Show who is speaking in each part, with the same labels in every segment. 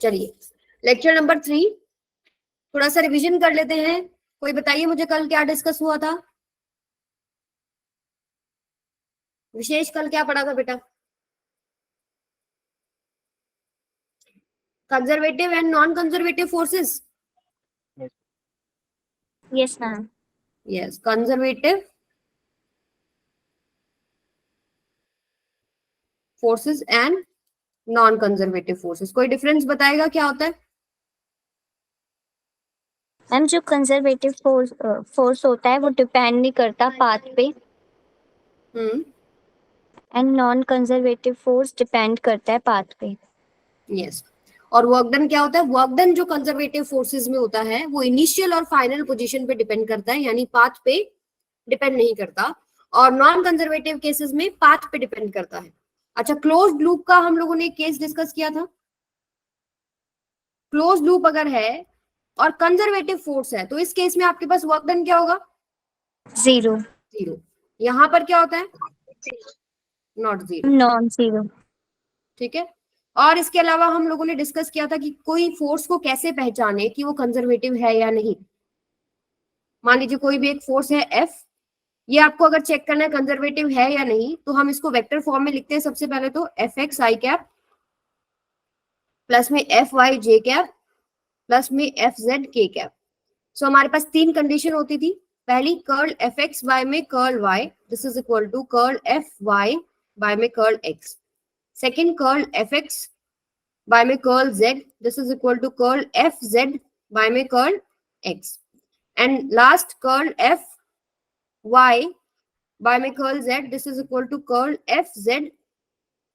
Speaker 1: चलिए lecture number 3 थोड़ा सा रिवीजन कर लेते हैं। कोई बताइए मुझे कल क्या डिस्कस हुआ था? विशेष कल क्या पढ़ा था बेटा? Conservative and non conservative forces.
Speaker 2: Yes ma'am.
Speaker 1: Yes, conservative forces and non conservative forces. कोई डिफरेंस बताएगा क्या होता है?
Speaker 2: मैम जो कंजर्वेटिव फोर्स होता है वो डिपेंड नहीं करता पाथ पे, and non conservative force depend करता है पाथ पे।
Speaker 1: यस। और वर्क डन क्या होता है? वर्क डन जो कंजर्वेटिव फोर्सेस में होता है वो इनिशियल और फाइनल पोजीशन पे डिपेंड करता है, यानी पाथ पे डिपेंड नहीं करता। और नॉन कंजर्वेटिव केसेस में पाथ पे डिपेंड करता है। अच्छा, क्लोज्ड लूप का हम लोगों ने केस डिस्कस किया था। क्लोज लूप अगर है और कंजर्वेटिव फोर्स है तो इस केस में आपके पास वर्क डन क्या होगा?
Speaker 2: जीरो।
Speaker 1: जीरो। यहां पर क्या होता है? Not zero.
Speaker 2: Non zero.
Speaker 1: ठीक है। और इसके अलावा हम लोगों ने डिस्कस किया था कि कोई फोर्स को कैसे पहचाने कि वो कंजर्वेटिव है या नहीं। मान लीजिए कोई भी एक फोर्स है एफ, ये आपको अगर चेक करना है कंजर्वेटिव है या नहीं तो हम इसको वेक्टर फॉर्म में लिखते हैं। सबसे पहले तो F x i cap plus में F y j cap plus में F z k cap. So हमारे पास तीन कंडीशन होती थी। पहली, कर्ल एफ एक्स वाई में curl y, this is equal to curl F y by में curl x. Second, curl F x by में curl z, this is equal to curl F z by में curl x। And last, curl F y bye में curl z, this is equal to curl F z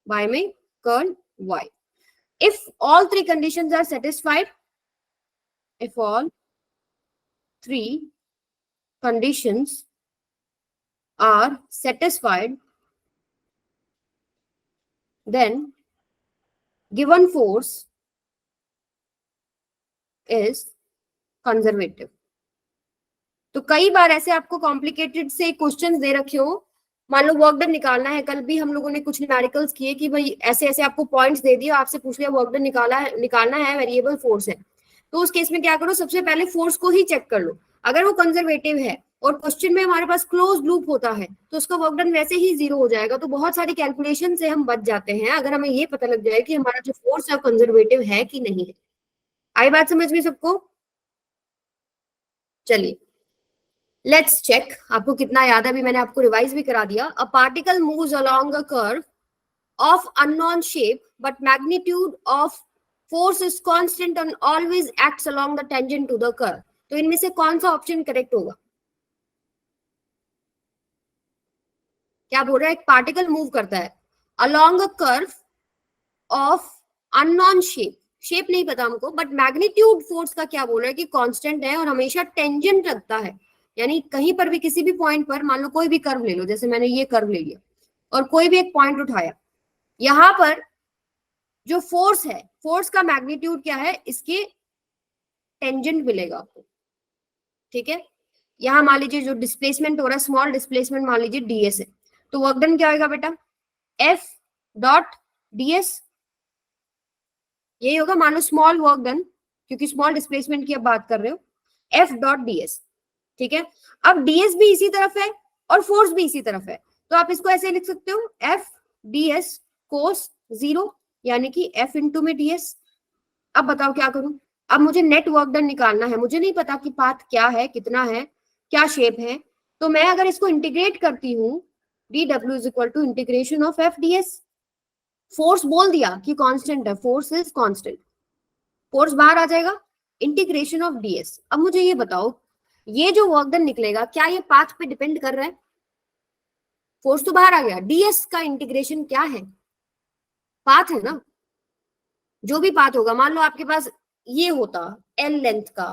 Speaker 1: by में curl y। if all three conditions are satisfied, if all three conditions are satisfied, then given force is conservative। तो कई बार ऐसे आपको complicated से questions दे रखे हो, मान लो work done निकालना है। कल भी हम लोगों ने कुछ न्यूमेरिकल्स किए कि भाई ऐसे ऐसे आपको पॉइंट्स दे दिए, आपसे पूछ लिया वर्क डन निकालना है, वेरिएबल फोर्स है। तो उस केस में क्या करो, सबसे पहले फोर्स को ही चेक कर लो। अगर वो कंजर्वेटिव है और क्वेश्चन में हमारे पास क्लोज लूप होता है तो उसका वर्क डन वैसे ही जीरो हो जाएगा। तो बहुत सारी कैलकुलेशन से हम बच जाते हैं अगर हमें ये पता लग जाए कि हमारा जो फोर्स है कंजर्वेटिव है कि नहीं है। आई बात समझ में सबको? चलिए लेट्स चेक। आपको कितना याद है अभी मैंने आपको रिवाइज भी करा दिया। A particle moves along a curve of unknown shape but magnitude of force is constant and always acts along the tangent to the curve। तो इनमें से कौन सा ऑप्शन करेक्ट होगा? क्या बोल रहा है? एक पार्टिकल मूव करता है along a curve of unknown shape, shape नहीं पता हमको, बट मैग्नीट्यूड फोर्स का क्या बोल रहा है कि कांस्टेंट है और हमेशा टेंजेंट रखता है। यानी कहीं पर भी किसी भी पॉइंट पर, मान लो कोई भी कर्व ले लो, जैसे मैंने ये कर्व ले लिया और कोई भी एक पॉइंट उठाया, यहां पर जो फोर्स है, फोर्स का मैग्नीट्यूड क्या है? इसके टेंजेंट मिलेगा आपको। ठीक है। यहां मान लीजिए जो डिस्प्लेसमेंट हो रहा है, स्मॉल डिस्प्लेसमेंट मान लीजिए डीएस है, तो वर्क डन क्या होगा बेटा? F dot DS. यही होगा, मान लो स्मॉल वर्क डन, क्योंकि स्मॉल डिस्प्लेसमेंट की अब बात कर रहे हो, एफ डॉट डीएस। ठीक है। अब डीएस भी इसी तरफ है और फोर्स भी इसी तरफ है, तो आप इसको ऐसे लिख सकते हो, एफ डीएस कोस जीरो, यानी कि एफ इंटू में डीएस। अब बताओ क्या करूं? अब मुझे नेट वर्क डन निकालना है, मुझे नहीं पता कि पाथ क्या है, कितना है, क्या शेप है। तो मैं अगर इसको इंटीग्रेट करती हूँ, D W is equal to integration of F D S. Force बोल दिया कि कांस्टेंट है, फोर्स इज कांस्टेंट, फोर्स बाहर आ जाएगा, इंटीग्रेशन ऑफ डीएस। अब मुझे ये बताओ, ये जो वर्क डन निकलेगा क्या ये पाथ पे डिपेंड कर रहा है? फोर्स तो बाहर आ गया, डीएस का इंटीग्रेशन क्या है? पाथ है ना। जो भी पाथ होगा, मान लो आपके पास ये होता एल लेंथ का,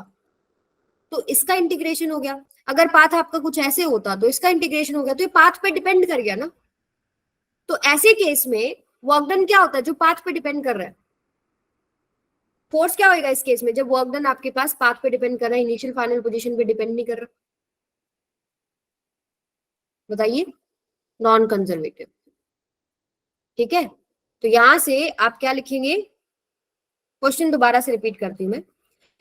Speaker 1: तो इसका इंटीग्रेशन हो गया। अगर पाथ आपका कुछ ऐसे होता तो इसका इंटीग्रेशन हो गया। तो ये पाथ पे डिपेंड कर गया ना। तो ऐसे केस में वर्क डन क्या होता है? जो पाथ पे डिपेंड कर रहा है। फोर्स क्या होगा इस केस में जब वर्क डन आपके पास पाथ पे डिपेंड कर रहा है, इनिशियल फाइनल पोजीशन पे डिपेंड नहीं कर रहा? बताइए। Non conservative. ठीक है। तो यहां से आप क्या लिखेंगे? क्वेश्चन दोबारा से रिपीट करती हूँ मैं।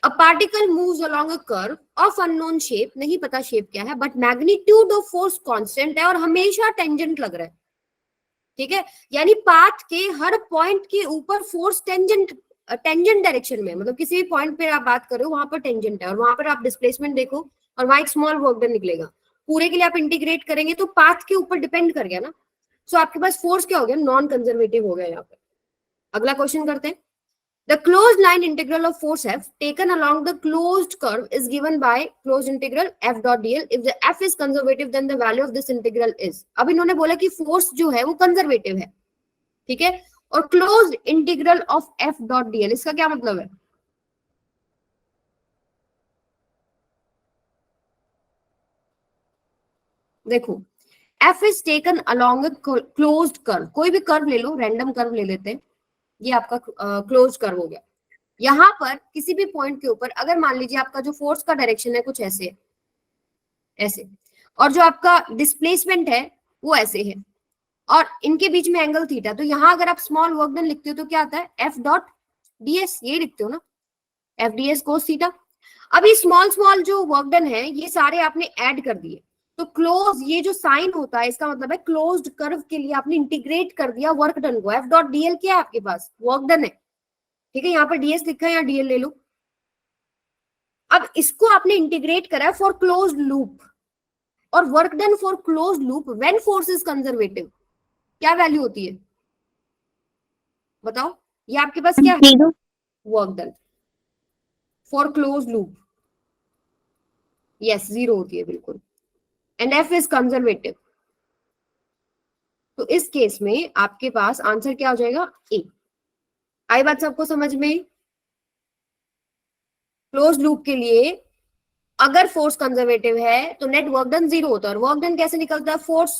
Speaker 1: A particle moves along a curve of unknown shape, नहीं पता शेप क्या है, but magnitude of force constant है और हमेशा टेंजेंट लग रहा है। ठीक है, यानी पाथ के हर पॉइंट के ऊपर फोर्स टेंजेंट डायरेक्शन में, मतलब किसी भी पॉइंट पे आप बात करो वहां पर टेंजेंट है, और वहां पर आप डिस्प्लेसमेंट देखो और वहां एक स्मॉल वर्क डन निकलेगा। पूरे के लिए आप इंटीग्रेट करेंगे तो पाथ के ऊपर डिपेंड कर गया ना, सो आपके पास फोर्स क्या हो गया, नॉन कंजर्वेटिव हो गया यहाँ पर। अगला क्वेश्चन करते हैं। The closed line integral of force F taken along the closed curve is given by closed integral F dot dl. If the F is conservative, then the value of this integral is. अब इन्होंने बोला कि force जो है वो conservative है, ठीक है, और closed integral of F dot dl, इसका क्या मतलब है? देखो, F is taken along a closed curve, कोई भी कर्व ले लो, रैंडम कर्व ले लेते हैं, ये आपका क्लोज्ड कर्व हो गया। यहां पर किसी भी पॉइंट के ऊपर अगर मान लीजिए आपका जो फोर्स का डायरेक्शन है कुछ ऐसे ऐसे, और जो आपका डिस्प्लेसमेंट है वो ऐसे है, और इनके बीच में एंगल थीटा, तो यहां अगर आप स्मॉल वर्क डन लिखते हो तो क्या आता है, एफ डॉट डीएस, ये लिखते हो ना, एफ डीएस कोस थीटा। अब ये स्मॉल स्मॉल जो वर्क डन है ये सारे आपने ऐड कर दिए, तो क्लोज, ये जो साइन होता है इसका मतलब है क्लोज्ड कर्व के लिए आपने इंटीग्रेट कर दिया वर्क डन को। एफ डॉट डीएल क्या है आपके पास, वर्क डन है, ठीक है, यहाँ पर डीएस लिखा है, यहाँ डीएल ले लो। अब इसको आपने इंटीग्रेट करा है फॉर क्लोज्ड लूप, और work done for closed loop when force is conservative क्या वैल्यू होती है, बताओ? ये आपके पास क्या है, work done for closed loop, yes 0 होती है बिल्कुल, एंड एफ इज कंजर्वेटिव। तो इस केस में आपके पास आंसर क्या हो जाएगा, ए। आई बात सबको समझ में? क्लोज लूप के लिए अगर फोर्स कंजर्वेटिव है तो नेट वर्क डन 0 होता है, और वर्क डन कैसे निकलता है, फोर्स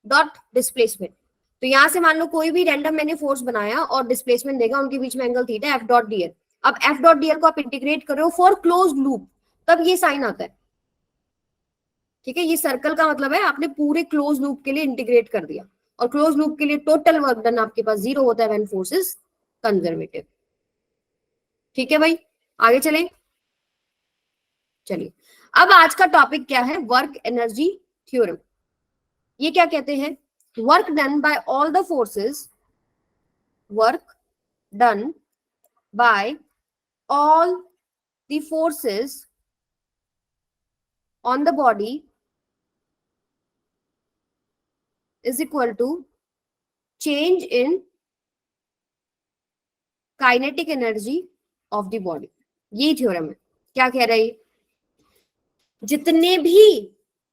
Speaker 1: डॉट डिस्प्लेसमेंट। तो यहां से मान लो कोई भी रैंडम मैंने फोर्स बनाया और डिस्प्लेसमेंट देगा, उनके बीच में angle theta, F dot DL. अब एफ डॉट डीएल को आप इंटीग्रेट कर रहे हो फॉर क्लोज लूप, तब ये साइन आता है, ठीक है, ये सर्कल का मतलब है आपने पूरे क्लोज लूप के लिए इंटीग्रेट कर दिया, और क्लोज लूप के लिए टोटल वर्क डन आपके पास 0 होता है व्हेन फोर्स इज कंजर्वेटिव। ठीक है भाई, आगे चलें। चलिए, अब आज का टॉपिक क्या है, वर्क एनर्जी थ्योरम। ये क्या कहते हैं, work done by all the forces, work done by all the forces on the body is equal to change in kinetic energy of the body. ये थ्योरम है, क्या कह रहा है, जितने भी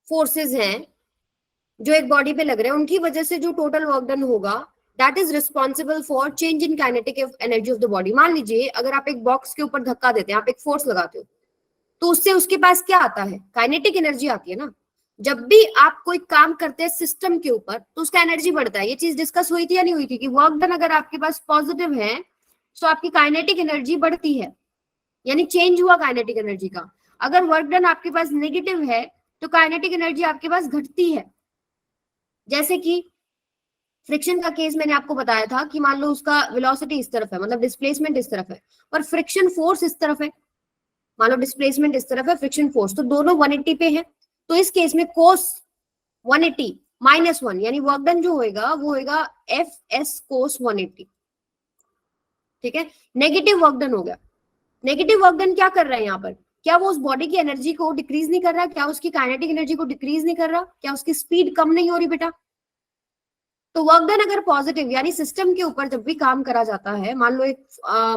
Speaker 1: फोर्सेस हैं जो एक बॉडी पे लग रहे हैं उनकी वजह से जो टोटल वर्क डन होगा that is responsible for change in kinetic energy of the body. मान लीजिए अगर आप एक बॉक्स के ऊपर धक्का देते हैं, आप एक फोर्स लगाते हो, तो उससे उसके पास क्या आता है, काइनेटिक एनर्जी आती है ना। जब भी आप कोई काम करते हैं सिस्टम के ऊपर तो उसका एनर्जी बढ़ता है। ये चीज डिस्कस हुई थी या नहीं हुई थी कि वर्क डन अगर आपके पास पॉजिटिव है तो आपकी काइनेटिक एनर्जी बढ़ती है, यानी चेंज हुआ काइनेटिक एनर्जी का। अगर वर्क डन आपके पास नेगेटिव है तो काइनेटिक एनर्जी आपके पास घटती है। जैसे कि फ्रिक्शन का केस मैंने आपको बताया था कि मान लो उसका वेलोसिटी इस तरफ है, मतलब डिस्प्लेसमेंट इस तरफ है, और फ्रिक्शन फोर्स इस तरफ है। मान लो डिस्प्लेसमेंट इस तरफ है, फ्रिक्शन फोर्स, तो दोनों 180 पे है। तो इस केस में कोस 180 -1, यानी वर्क डन जो होएगा वो होएगा एफ एस कोस 180। ठीक है, नेगेटिव वर्क डन हो गया। नेगेटिव वर्क डन क्या कर रहा है यहाँ पर, क्या वो उस बॉडी की एनर्जी को डिक्रीज नहीं कर रहा, क्या उसकी काइनेटिक एनर्जी को डिक्रीज नहीं कर रहा, क्या उसकी स्पीड कम नहीं हो रही बेटा? तो वर्क डन अगर पॉजिटिव, यानी सिस्टम के ऊपर जब भी काम करा जाता है, मान लो एक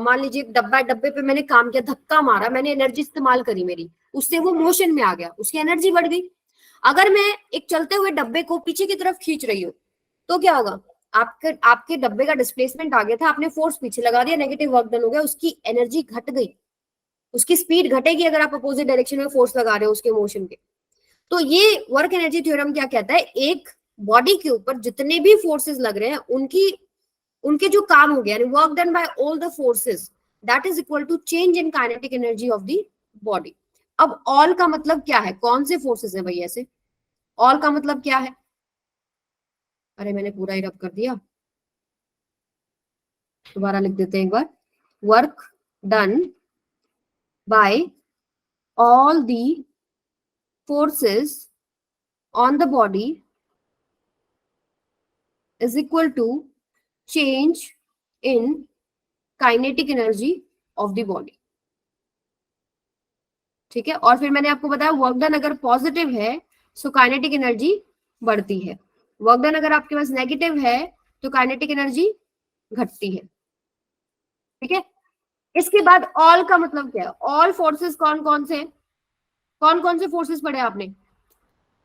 Speaker 1: मान लीजिए एक डब्बे पे मैंने काम किया, धक्का मारा, मैंने एनर्जी इस्तेमाल करी मेरी, उससे वो मोशन में आ गया, उसकी एनर्जी बढ़ गई। अगर मैं एक चलते हुए डब्बे को पीछे की तरफ खींच रही हूँ तो क्या होगा, आपके डब्बे का डिस्प्लेसमेंट आ गया था, आपने फोर्स पीछे लगा दिया, नेगेटिव वर्क डन हो गया, उसकी एनर्जी घट गई, उसकी स्पीड घटेगी अगर आप अपोजिट डायरेक्शन में फोर्स लगा रहे हो उसके मोशन के। तो ये वर्क एनर्जी थ्योरम क्या कहता है, एक बॉडी के ऊपर जितने भी फोर्सेस लग रहे हैं उनके जो काम हो गया, work done by all the forces that is equal to change in kinetic energy of the body. अब ऑल का मतलब क्या है, कौन से फोर्सेस है भाई, ऐसे ऑल का मतलब क्या है, अरे मैंने पूरा ही रब कर दिया, दोबारा लिख देते हैं एक बार। Work done by all the forces on the body is equal to change in kinetic energy of the body. ठीक है, और फिर मैंने आपको बताया वर्क डन अगर पॉजिटिव है सो काइनेटिक एनर्जी बढ़ती है, वर्क डन अगर आपके पास नेगेटिव है तो काइनेटिक एनर्जी घटती है। ठीक है, इसके बाद ऑल का मतलब क्या है? ऑल फोर्सेस कौन कौन से फोर्सेस पढ़े आपने?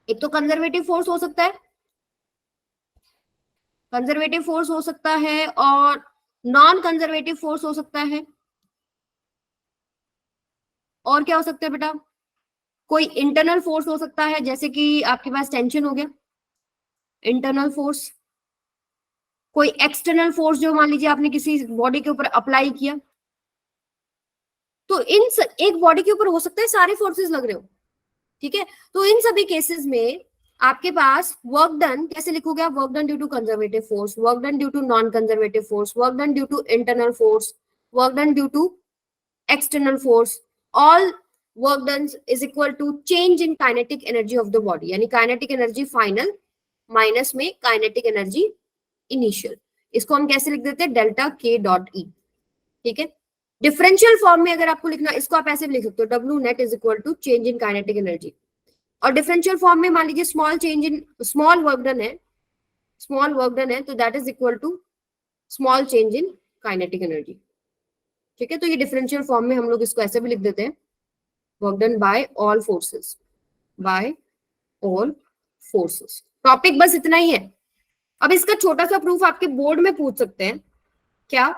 Speaker 1: एक तो कंजर्वेटिव फोर्स हो सकता है, कंजर्वेटिव फोर्स हो सकता है और नॉन कंजर्वेटिव फोर्स हो सकता है। और क्या हो सकता है बेटा? कोई इंटरनल फोर्स हो सकता है, जैसे कि आपके पास टेंशन हो गया, इंटरनल फोर्स। कोई एक्सटर्नल फोर्स जो मान लीजिए आपने किसी बॉडी के ऊपर अप्लाई किया, तो एक बॉडी के ऊपर हो सकता है सारे फोर्सेस लग रहे हो। ठीक है, तो इन सभी केसेस में आपके पास वर्क डन कैसे लिखोगे आप? Work done due to conservative force, work done due to non conservative force, work done due to internal force, work done due to external force, all work done is equal to change in kinetic energy of the body, यानी kinetic energy final minus में kinetic energy initial. इसको हम कैसे लिख देते हैं? Delta K dot ई। ठीक है, डिफरेंशियल फॉर्म में अगर आपको लिखना, इसको आप ऐसे भी लिख सकते हो, W net is equal to change in kinetic energy. और डिफरेंशियल फॉर्म में मान लीजिए स्मॉल वर्क डन है तो that is equal to small change in kinetic energy. ठीक है, तो ये डिफरेंशियल फॉर्म में हम लोग इसको ऐसे भी लिख देते हैं, work done by all forces, topic बस इतना ही है। अब इसका छोटा सा प्रूफ आपके बोर्ड में पूछ सकते हैं, क्या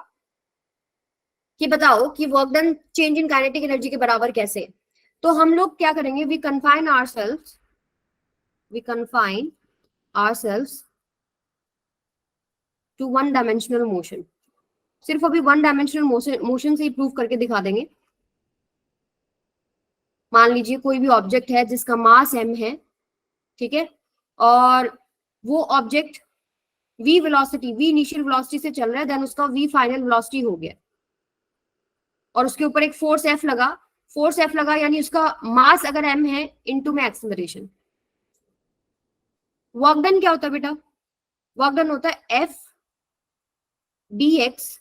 Speaker 1: कि बताओ कि work done change in kinetic energy के बराबर कैसे? तो हम लोग क्या करेंगे? We confine ourselves to one dimensional motion. सिर्फ अभी वन डायमेंशनल मोशन से ही प्रूव करके दिखा देंगे। मान लीजिए कोई भी ऑब्जेक्ट है जिसका मास m है, ठीक है, और वो ऑब्जेक्ट v इनिशियल वेलोसिटी से चल रहा है, देन उसका v फाइनल वेलोसिटी हो गया और उसके ऊपर एक फोर्स f लगा, यानी उसका मास अगर m है इनटू में एक्सेलरेशन। वर्क डन क्या होता है बेटा? वर्क डन होता है f dx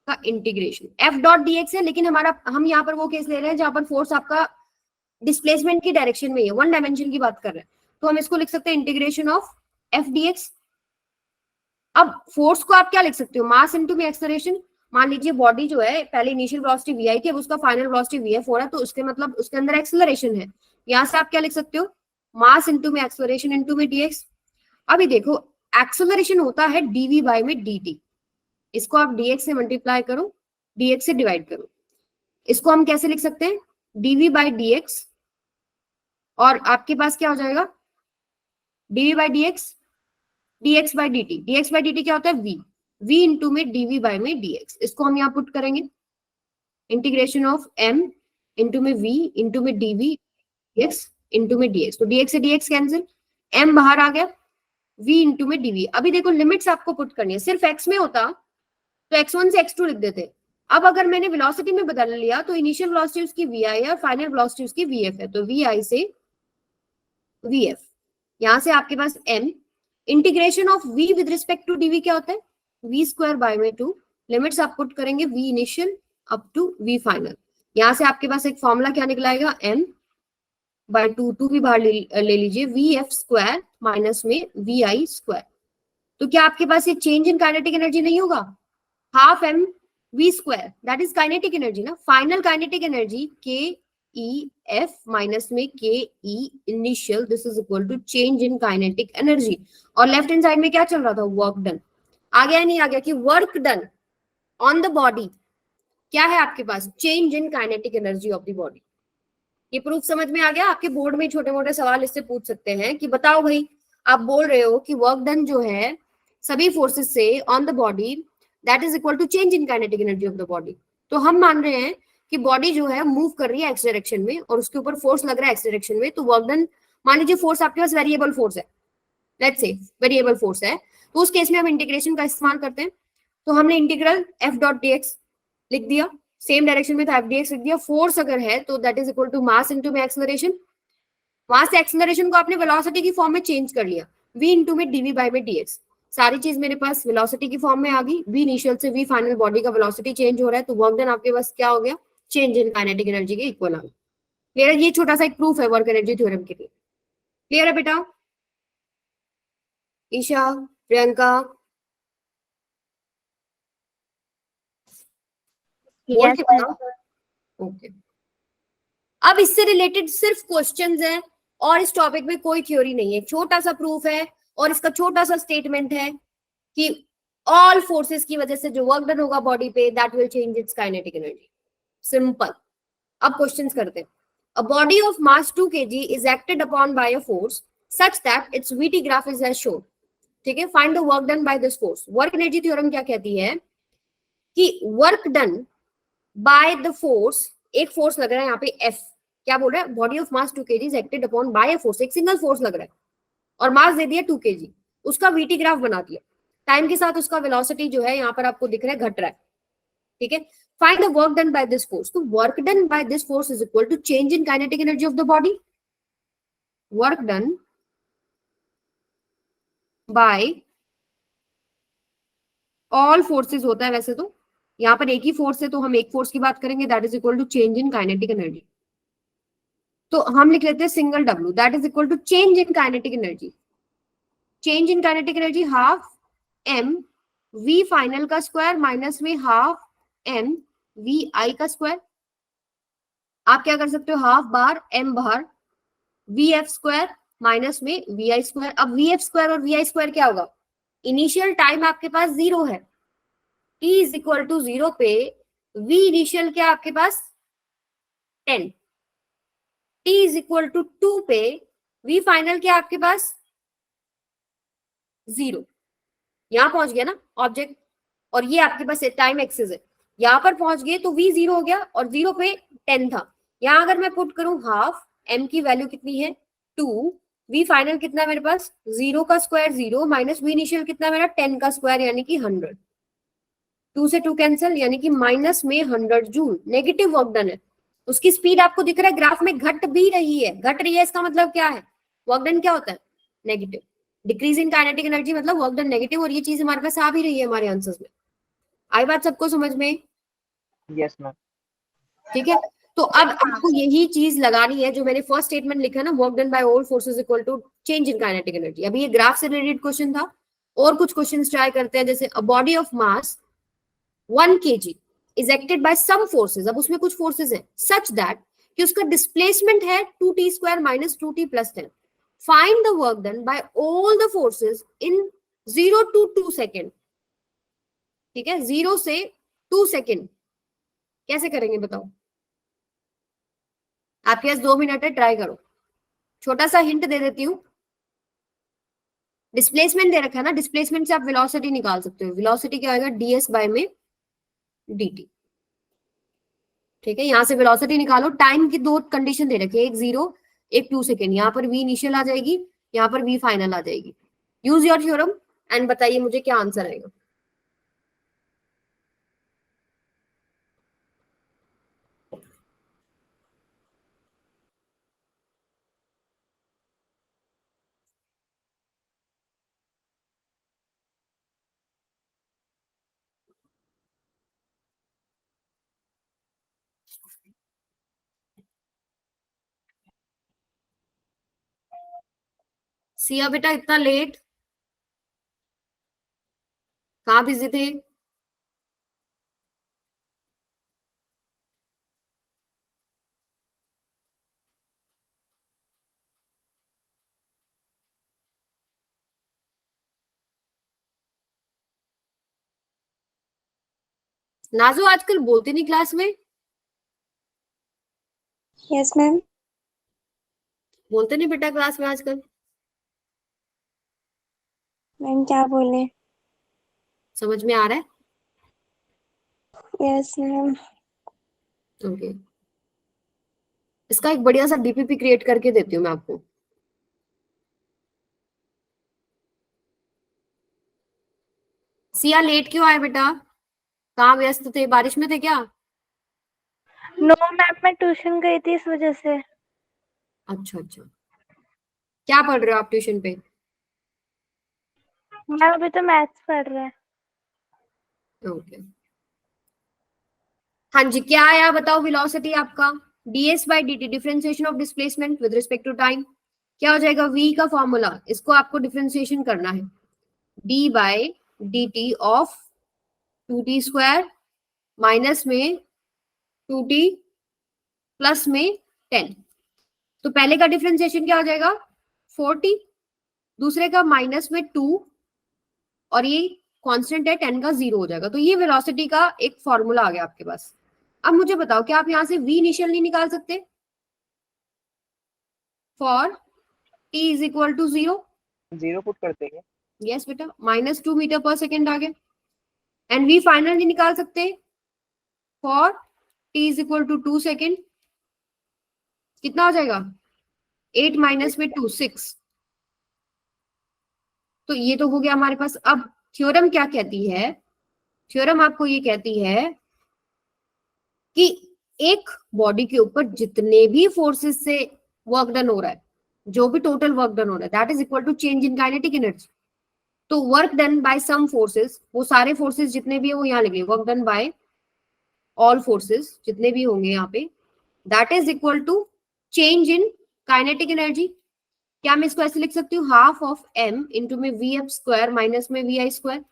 Speaker 1: का इंटीग्रेशन। f डॉट dx है, लेकिन हम यहाँ पर वो केस ले रहे हैं जहां पर फोर्स आपका डिस्प्लेसमेंट की डायरेक्शन में है, वन डायमेंशन की बात कर रहे हैं, तो हम इसको लिख सकते हैं इंटीग्रेशन ऑफ f dx। अब फोर्स को आप क्या लिख सकते हो? मास इनटू में एक्सेलरेशन। मान लीजिए बॉडी जो है पहले इनिशियल वेलोसिटी vi थी, अब उसका फाइनल वेलोसिटी vf हो रहा है, तो उसके मतलब उसके अंदर एक्सेलरेशन है। यहां से आप क्या लिख सकते हो? मास इनटू में एक्सेलरेशन इनटू में dx। अभी देखो एक्सेलरेशन होता है dv बाय में dt, इसको आप dx से मल्टीप्लाई करो, dx से डिवाइड करो। इसको हम कैसे लिख सकते हैं? dv बाय dx, और आपके पास क्या हो जाएगा? dv by dx, dx by dt। dx by dt क्या होता है? v इंटू में dv बाय में dx। इसको हम यहाँ पुट करेंगे, इंटीग्रेशन ऑफ m इंटू में v इंटू में dv dx इंटू में dx। तो dx से dx कैंसिल, m बाहर आ गया, v इंटू में dv। अभी देखो लिमिट्स आपको पुट करनी है। सिर्फ x में होता तो x1 से x2 लिख देते। अब अगर मैंने वेलोसिटी में बदल लिया तो इनिशियल वेलोसिटी उसकी vi है और फाइनल वेलोसिटी उसकी vf है, तो vi से vf, यहां से आपके पास m integration of v with respect to dv क्या होता है? v स्क्वायर बाय में 2। लिमिट्स आप पुट करेंगे v initial up to v final. यहां से आपके पास एक फॉर्मूला क्या निकल आएगा? m बाय 2 भी बाहर ले लीजिए, vf स्क्वायर माइनस में vi स्क्वायर। तो क्या आपके पास ये चेंज इन काइनेटिक एनर्जी नहीं होगा? हाफ m v स्क्वायर, दैट इज काइनेटिक एनर्जी ना, final kinetic energy K E F minus में K E initial, this is equal to change in kinetic energy. और लेफ्ट हैंड साइड में क्या चल रहा था? Work done. आ गया नहीं आ गया? कि work done on the body क्या है आपके पास? Change in kinetic energy of the body. ये प्रूफ समझ में आ गया? आपके बोर्ड में छोटे मोटे सवाल इससे पूछ सकते हैं कि बताओ भाई, आप बोल रहे हो कि वर्क डन जो है सभी फोर्सेस से on the body that is equal to change in kinetic energy of the body. तो हम मान रहे हैं कि बॉडी जो है मूव कर रही है एक्स डायरेक्शन में और उसके ऊपर फोर्स लग रहा है एक्स डायरेक्शन में, तो वर्क डन, मान लीजिए फोर्स आपके पास वेरिएबल फोर्स है, लेट्स से वेरिएबल फोर्स है, तो उस केस में हम इंटीग्रेशन का इस्तेमाल करते हैं। तो हमने इंटीग्रल f डॉट dx लिख दिया, सेम डायरेक्शन में था, एफ डी एक्स लिख दिया। फोर्स अगर है तो that is equal to mass into में एक्सलरेशन। वहां से एक्सलरेशन को आपने वेलोसिटी की फॉर्म में चेंज कर लिया, v इंटू में dv बाय में dx। सारी चीज मेरे पास वेलोसिटी की फॉर्म में आ गई। v इनिशियल से v फाइनल, बॉडी का वेलोसिटी चेंज हो रहा है, तो वर्क डन आपके पास क्या हो गया, चेंज इन काइनेटिक एनर्जी के इक्वल आ गया। क्लियर है? ये छोटा सा एक प्रूफ है वर्क एनर्जी थ्योरम के लिए। क्लियर है बेटा? ईशा, प्रियंका, बोल
Speaker 2: यस
Speaker 1: के
Speaker 2: मैम।
Speaker 1: बताओ। ओके, अब इससे रिलेटेड सिर्फ क्वेश्चंस हैं और इस टॉपिक में कोई थ्योरी नहीं है। छोटा सा प्रूफ है और इसका छोटा सा स्टेटमेंट है कि ऑल फोर्सेस की वजह से जो वर्क डन होगा बॉडी पे, that will change its kinetic energy. Simple. अब क्वेश्चंस करते हैं। A body of mass 2 kg is acted upon by a force such that its VT graph is as shown. ठीक है, find the work done by this force. Work energy theorem क्या कहती है कि work done by the force, एक force लग रहा है यहाँ पे एफ। क्या बोल रहा है, body of mass 2 kg is acted upon by a force, एक सिंगल फोर्स लग रहा है और मास दे दिया 2 kg, उसका वीटी ग्राफ बना दिया। टाइम के साथ उसका वेलोसिटी जो है यहाँ पर आपको दिख रहा है घट रहा है। ठीक है, find the work done by this force. तो work done by this force is equal to change in kinetic energy of the body. Work done by all forces होता है वैसे तो, यहाँ पर एक ही फोर्स है तो हम एक फोर्स की बात करेंगे, that is equal to change in kinetic energy. तो हम लिख लेते हैं single W, that is equal to change in kinetic energy. Change in kinetic energy half M we final का स्क्वायर माइनस में हाफ एम वी आई का square. आप क्या कर सकते हो, half bar M bar V F square minus में we I square. अब वी एफ स्क्वायर और वी आई स्क्वायर क्या होगा, इनिशियल टाइम आपके पास 0 है, टी इज इक्वल टू 0 पे वी इनिशियल क्या आपके पास 10, टी इज इक्वल टू 2 पे वी फाइनल क्या आपके पास 0। यहां पहुंच गया ना ऑब्जेक्ट, और ये आपके पास टाइम एक्सिस है, यहां पर पहुंच गए तो v 0 हो गया और 0 पे 10 था। यहां अगर मैं पुट करूं हाफ, m की वैल्यू कितनी है 2, v फाइनल कितना है मेरे पास 0 का स्क्वायर 0 माइनस v इनिशियल कितना है मेरा 10 का स्क्वायर यानी कि 100। 2 से 2 कैंसिल यानी कि माइनस में 100 जूल नेगेटिव वर्क डन है। उसकी स्पीड आपको दिख रहा है ग्राफ में घट भी रही है, घट रही है इसका मतलब क्या है, वर्क डन क्या होता है negative. Decrease in kinetic energy मतलब वर्क डन नेगेटिव, और ये चीज हमारे पास आ भी रही है हमारे आंसर्स में। आई बात सबको समझ में?
Speaker 3: Yes ma'am.
Speaker 1: ठीक है, तो अब आपको यही चीज लगानी है जो मैंने फर्स्ट स्टेटमेंट लिखा ना, work done by all forces equal to change in kinetic energy. अभी ये ग्राफ से रिलेटेड क्वेश्चन था, और कुछ क्वेश्चन ट्राई करते हैं। जैसे a body of mass 1 kg is acted by some forces, अब उसमें कुछ फोर्सेस हैं सच दैट कि उसका डिस्प्लेसमेंट है 2t square minus 2t plus 10। Find the work done by all the forces in 0 to 2 second. ठीक है, 0 से 2 सेकेंड कैसे करेंगे बताओ, आपके पास 2 मिनट है, ट्राई करो। छोटा सा हिंट दे देती हूँ, डिस्प्लेसमेंट दे रखा है ना, डिस्प्लेसमेंट से आप वेलोसिटी निकाल सकते हो। वेलोसिटी क्या आएगा ds बाय में dt। ठीक है, यहां से वेलोसिटी निकालो। टाइम की दो कंडीशन दे रखी है, एक 0 एक 2 सेकेंड। यहाँ पर v इनिशियल आ जाएगी, यहाँ पर v फाइनल आ जाएगी। यूज योर थ्योरम एंड बताइए मुझे क्या आंसर आएगा। सिया बेटा इतना लेट कहाँ बिजी थे? नाजो आजकल बोलती नहीं क्लास में,
Speaker 4: यस मैम।
Speaker 1: बोलते नहीं बेटा क्लास में आजकल,
Speaker 4: मैम क्या बोले?
Speaker 1: समझ में आ रहा है?
Speaker 4: Yes ma'am.
Speaker 1: ओके, इसका एक बढ़िया सा डीपीपी क्रिएट करके देती हूँ मैं आपको। सिया लेट क्यों आए बेटा, कहाँ व्यस्त थे, बारिश में थे क्या?
Speaker 2: नो मैम, मैं ट्यूशन गई थी इस वजह से।
Speaker 1: अच्छा अच्छा, क्या पढ़ रहे हो आप ट्यूशन पे?
Speaker 2: मैम अभी तो मैथ्स पढ़ रहा है।
Speaker 1: ओके, हाँ जी, क्या आया बताओ? वेलोसिटी आपका ds by dt, differentiation of displacement with respect to time, क्या हो जाएगा? v का फॉर्मूला, इसको आपको डिफरेंशिएशन करना है, d by dt of 2t square minus में 2t प्लस में 10। तो पहले का डिफरेंशिएशन क्या हो जाएगा? 4t, दूसरे का माइनस में 2, और ये कांस्टेंट है 10 का 0 हो जाएगा। तो ये वेलोसिटी का एक फॉर्मूला आ गया आपके पास। अब मुझे बताओ, क्या आप यहां से v इनिशियल नहीं निकाल सकते? For t is equal to 0,
Speaker 3: 0 put करते हैं।
Speaker 1: यस बेटा, -2 मीटर पर सेकेंड आ गया। एंड v फाइनल नहीं निकाल सकते? For t is equal to 2 second, कितना हो जाएगा? 8 माइनस में 2, 6। तो ये तो हो गया हमारे पास। अब थ्योरम क्या कहती है? थ्योरम आपको ये कहती है कि एक बॉडी के ऊपर जितने भी फोर्सेस से वर्क डन हो रहा है, जो भी टोटल वर्क डन हो रहा है, that is equal to change in kinetic energy. तो work done by some forces, वो सारे फोर्सेस जितने भी है वो यहाँ लिखे, work done by all forces जितने भी होंगे यहाँ पे, that is equal to change in kinetic energy. क्या मैं इसको ऐसे लिख सकती हूँ? हाफ ऑफ m इंटू में वी एफ स्क्वायर माइनस में we I square.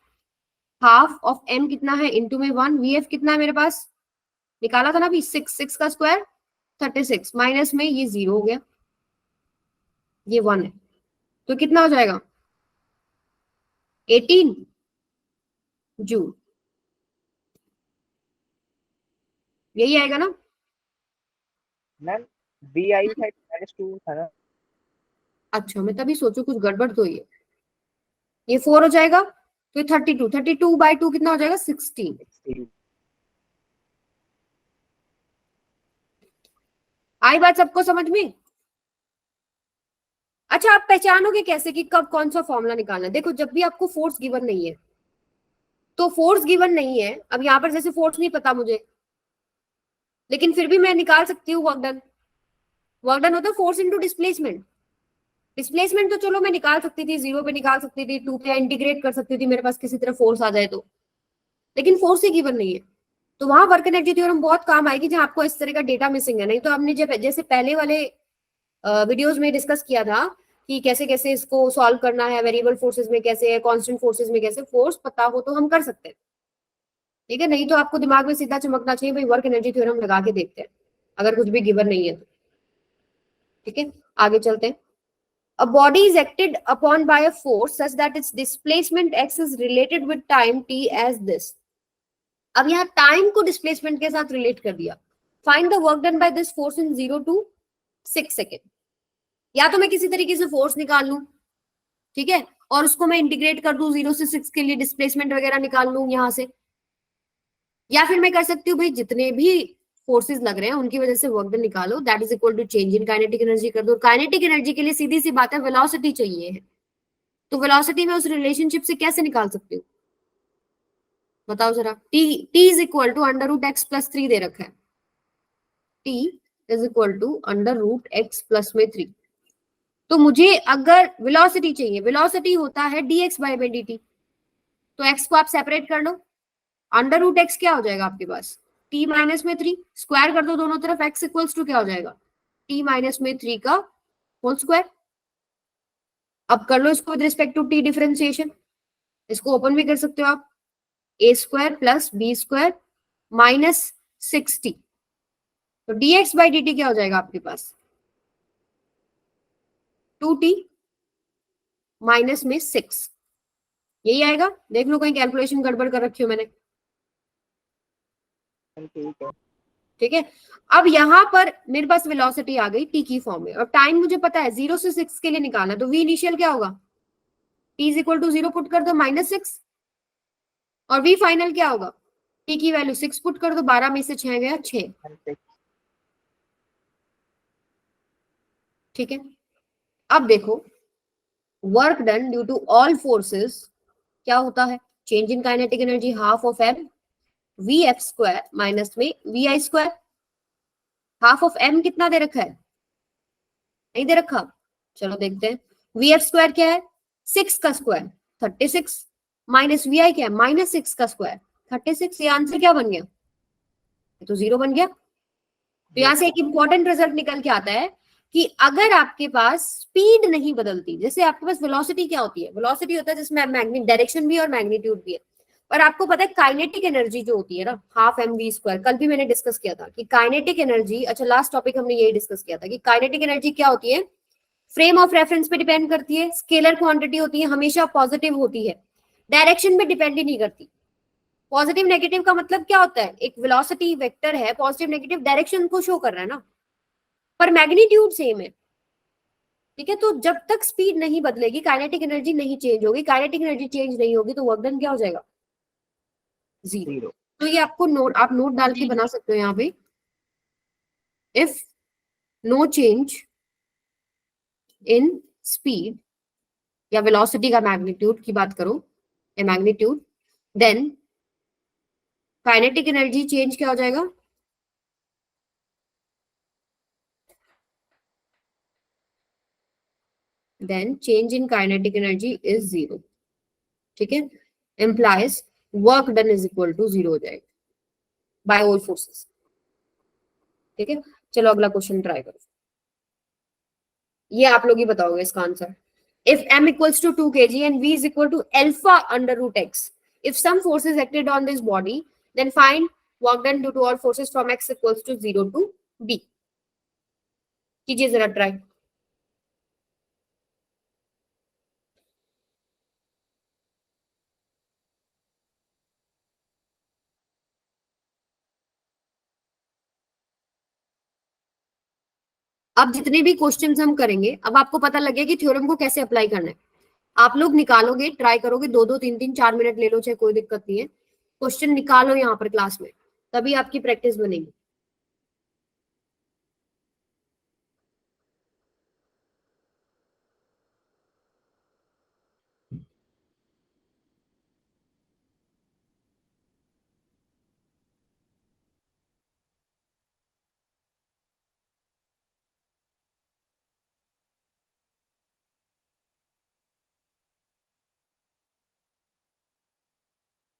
Speaker 1: Half of m कितना है? इंटू में 1, वी एफ कितना है मेरे पास? निकाला था ना अभी, 6 का स्क्वायर 36, माइनस में ये 0 हो गया, ये 1 है, तो कितना हो जाएगा? 18 जूल। यही आएगा ना?
Speaker 3: मैम बी आई था -2 था ना।
Speaker 1: अच्छा, मैं तभी सोचू कुछ गड़बड़ तो ये 4 हो जाएगा, तो ये 32 बाई 2 कितना हो जाएगा? 16। आई बात सबको समझ में? अच्छा, आप पहचानोगे कैसे कि कब कौन सा फॉर्मूला निकालना है? देखो, जब भी आपको फोर्स गिवन नहीं है, तो फोर्स गिवन नहीं है, अब यहाँ पर जैसे फोर्स नहीं पता मुझे, लेकिन फिर भी मैं निकाल सकती हूँ वर्क डन। वर्क डन होता है फोर्स इनटू डिस्प्लेसमेंट। डिस्प्लेसमेंट तो चलो मैं निकाल सकती थी, 0 पे निकाल सकती थी, 2 पे इंटीग्रेट कर सकती थी, मेरे पास किसी तरह फोर्स आ जाए तो, लेकिन फोर्स ही गिवन नहीं है। तो वहां वर्क एनर्जी थ्योरम बहुत काम आएगी, जहां आपको इस तरह का डेटा मिसिंग है। नहीं तो हमने जब जैसे पहले वाले वीडियोस में डिस्कस किया था कि कैसे कैसे इसको सॉल्व करना है, वेरिएबल फोर्सेस में कैसे है, कांस्टेंट फोर्सेस में कैसे, फोर्स पता हो तो हम कर सकते हैं, ठीक है? नहीं तो आपको दिमाग में सीधा चमकना चाहिए भाई, वर्क एनर्जी थ्योरम लगा के देखते हैं, अगर कुछ भी गिवन नहीं है तो। ठीक है, आगे चलते हैं। A body is acted upon by a force such that its displacement x is related with time t as this. अब यहाँ टाइम को डिस्प्लेसमेंट के साथ रिलेट कर दिया। Find the work done by this force in 0 to 6 second. या तो मैं किसी तरीके से फोर्स निकाल लूं, ठीक है, और उसको मैं इंटीग्रेट कर दूं 0 से 6 के लिए, डिस्प्लेसमेंट वगैरह निकाल लूं यहां से, या फिर मैं कर सकती हूँ भाई जितने भी फोर्सेस लग रहे हैं उनकी वजह से वर्क डन निकालो, that is equal to change in kinetic energy कर दो। काइनेटिक एनर्जी के लिए सीधी सी बात है, वेलोसिटी चाहिए है, तो वेलोसिटी में उस रिलेशनशिप से कैसे निकाल सकती हूँ बताओ जरा? t is equal to √x+3 दे रखा है, t is equal to √x+3। तो मुझे अगर वेलोसिटी चाहिए, वेलोसिटी होता है dx/dt, तो x को आप सेपरेट कर लो, √x क्या हो जाएगा आपके पास? t माइनस में 3, स्क्वायर कर दो दोनों तरफ, x इक्वल्स टू क्या हो जाएगा? t माइनस में 3 का होल स्क्वायर। अब कर लो इसको with respect to t differentiation, इसको ओपन भी कर सकते हो आप, a² plus b² minus 6t, तो dx/dt क्या हो जाएगा आपके पास? 2t माइनस में 6, यही आएगा। देख लो कहीं कैलकुलेशन गड़बड़ कर रखी हो मैंने,
Speaker 3: ठीक है।
Speaker 1: ठीक है। अब यहां पर मेरे पास वेलोसिटी आ गई टी की फॉर्म में, और टाइम मुझे पता है 0 से 6 के लिए निकालना, तो वी इनिशियल क्या होगा? T is equal to 0 put कर दो, -6, और वी फाइनल क्या होगा? टी की वैल्यू 6 पुट कर दो, 12 में से 6 गया 6, ठीक है। अब देखो, work done due to all forces क्या होता है? Change in kinetic energy half of m v F square minus में we I square. Half of m कितना दे रखा है, नहीं दे रखा, चलो देखते हैं। वी एफ स्क्वायर क्या है, 6 का स्क्वायर 36, माइनस वी आई क्या है, -6 का स्क्वायर 36। ये आंसर क्या बन गया, ये तो 0 बन गया। तो यहां से एक इंपॉर्टेंट रिजल्ट निकल के आता है कि अगर आपके पास स्पीड नहीं बदलती, जैसे आपके पास वेलोसिटी क्या होती है, वेलोसिटी होता है जिसमें मैग्नेट डायरेक्शन भी है और मैग्नीट्यूड भी है, पर आपको पता है काइनेटिक एनर्जी जो होती है ना, हाफ एम वी स्क्वायर, कल भी मैंने डिस्कस किया था कि काइनेटिक एनर्जी, अच्छा लास्ट टॉपिक हमने यही डिस्कस किया था कि काइनेटिक एनर्जी क्या होती है, फ्रेम ऑफ रेफरेंस पे डिपेंड करती है, स्केलर क्वांटिटी होती है, हमेशा पॉजिटिव होती है, डायरेक्शन पे डिपेंड ही नहीं करती। पॉजिटिव नेगेटिव का मतलब क्या होता है, एक वेलोसिटी वेक्टर है, पॉजिटिव नेगेटिव डायरेक्शन को शो कर रहा है ना, पर मैग्नीट्यूड सेम है। ठीक है, तो जब तक स्पीड नहीं बदलेगी काइनेटिक एनर्जी नहीं चेंज होगी, काइनेटिक एनर्जी चेंज नहीं होगी तो वर्क डन क्या हो जाएगा, 0।
Speaker 3: 0।
Speaker 1: तो ये आपको नोट, आप नोट डाल के बना सकते हो यहाँ पे, if no change in speed या वेलोसिटी का मैग्नीट्यूड की बात करो, या magnitude, then kinetic energy change क्या हो जाएगा, then change in kinetic energy is 0। ठीक है, implies work done is equal to 0 हो जाएगा बाय ऑल फोर्सेस। ठीक है, चलो अगला क्वेश्चन ट्राई करो, ये आप लोग ही बताओगे इसका answer. If m equals to 2 kg and v is equal to alpha under root x, if some force is acted on this body, then find work done due to all forces from x equals to 0 to b। कीजिए जरा try. अब जितने भी questions हम करेंगे, अब आपको पता लगे कि थ्योरम को कैसे अप्लाई करना है। आप लोग निकालोगे, ट्राई करोगे, 2-2 3-3 4 मिनट ले लो, चाहे कोई दिक्कत नहीं है, क्वेश्चन निकालो यहाँ पर क्लास में, तभी आपकी प्रैक्टिस बनेगी।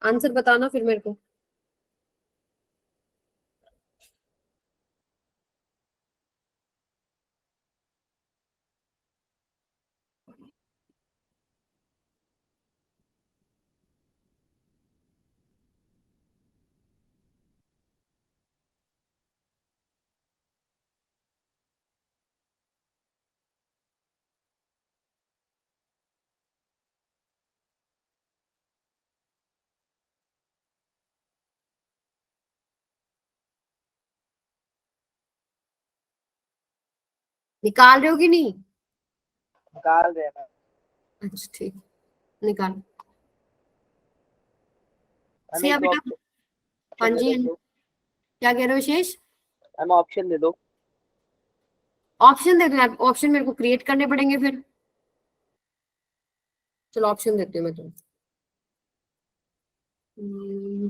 Speaker 1: आंसर बताना फिर मेरे को। निकाल रहे हो कि नहीं,
Speaker 3: निकाल रहे हैं मैम।
Speaker 1: अच्छा ठीक, निकाल।
Speaker 3: मैम
Speaker 1: सिया
Speaker 3: एक दो
Speaker 1: बेटा, हाँ
Speaker 3: ऑप्शन दे
Speaker 1: जी
Speaker 3: दो,
Speaker 1: हाँ जी।
Speaker 3: एक दो।
Speaker 1: क्या कह रहे हो शेष,
Speaker 3: मैम ऑप्शन दे दो।
Speaker 1: ऑप्शन दे दो, ऑप्शन मेरे को क्रिएट करने पड़ेंगे फिर। चलो ऑप्शन देती हूँ मैं तुम्हें। हम्म,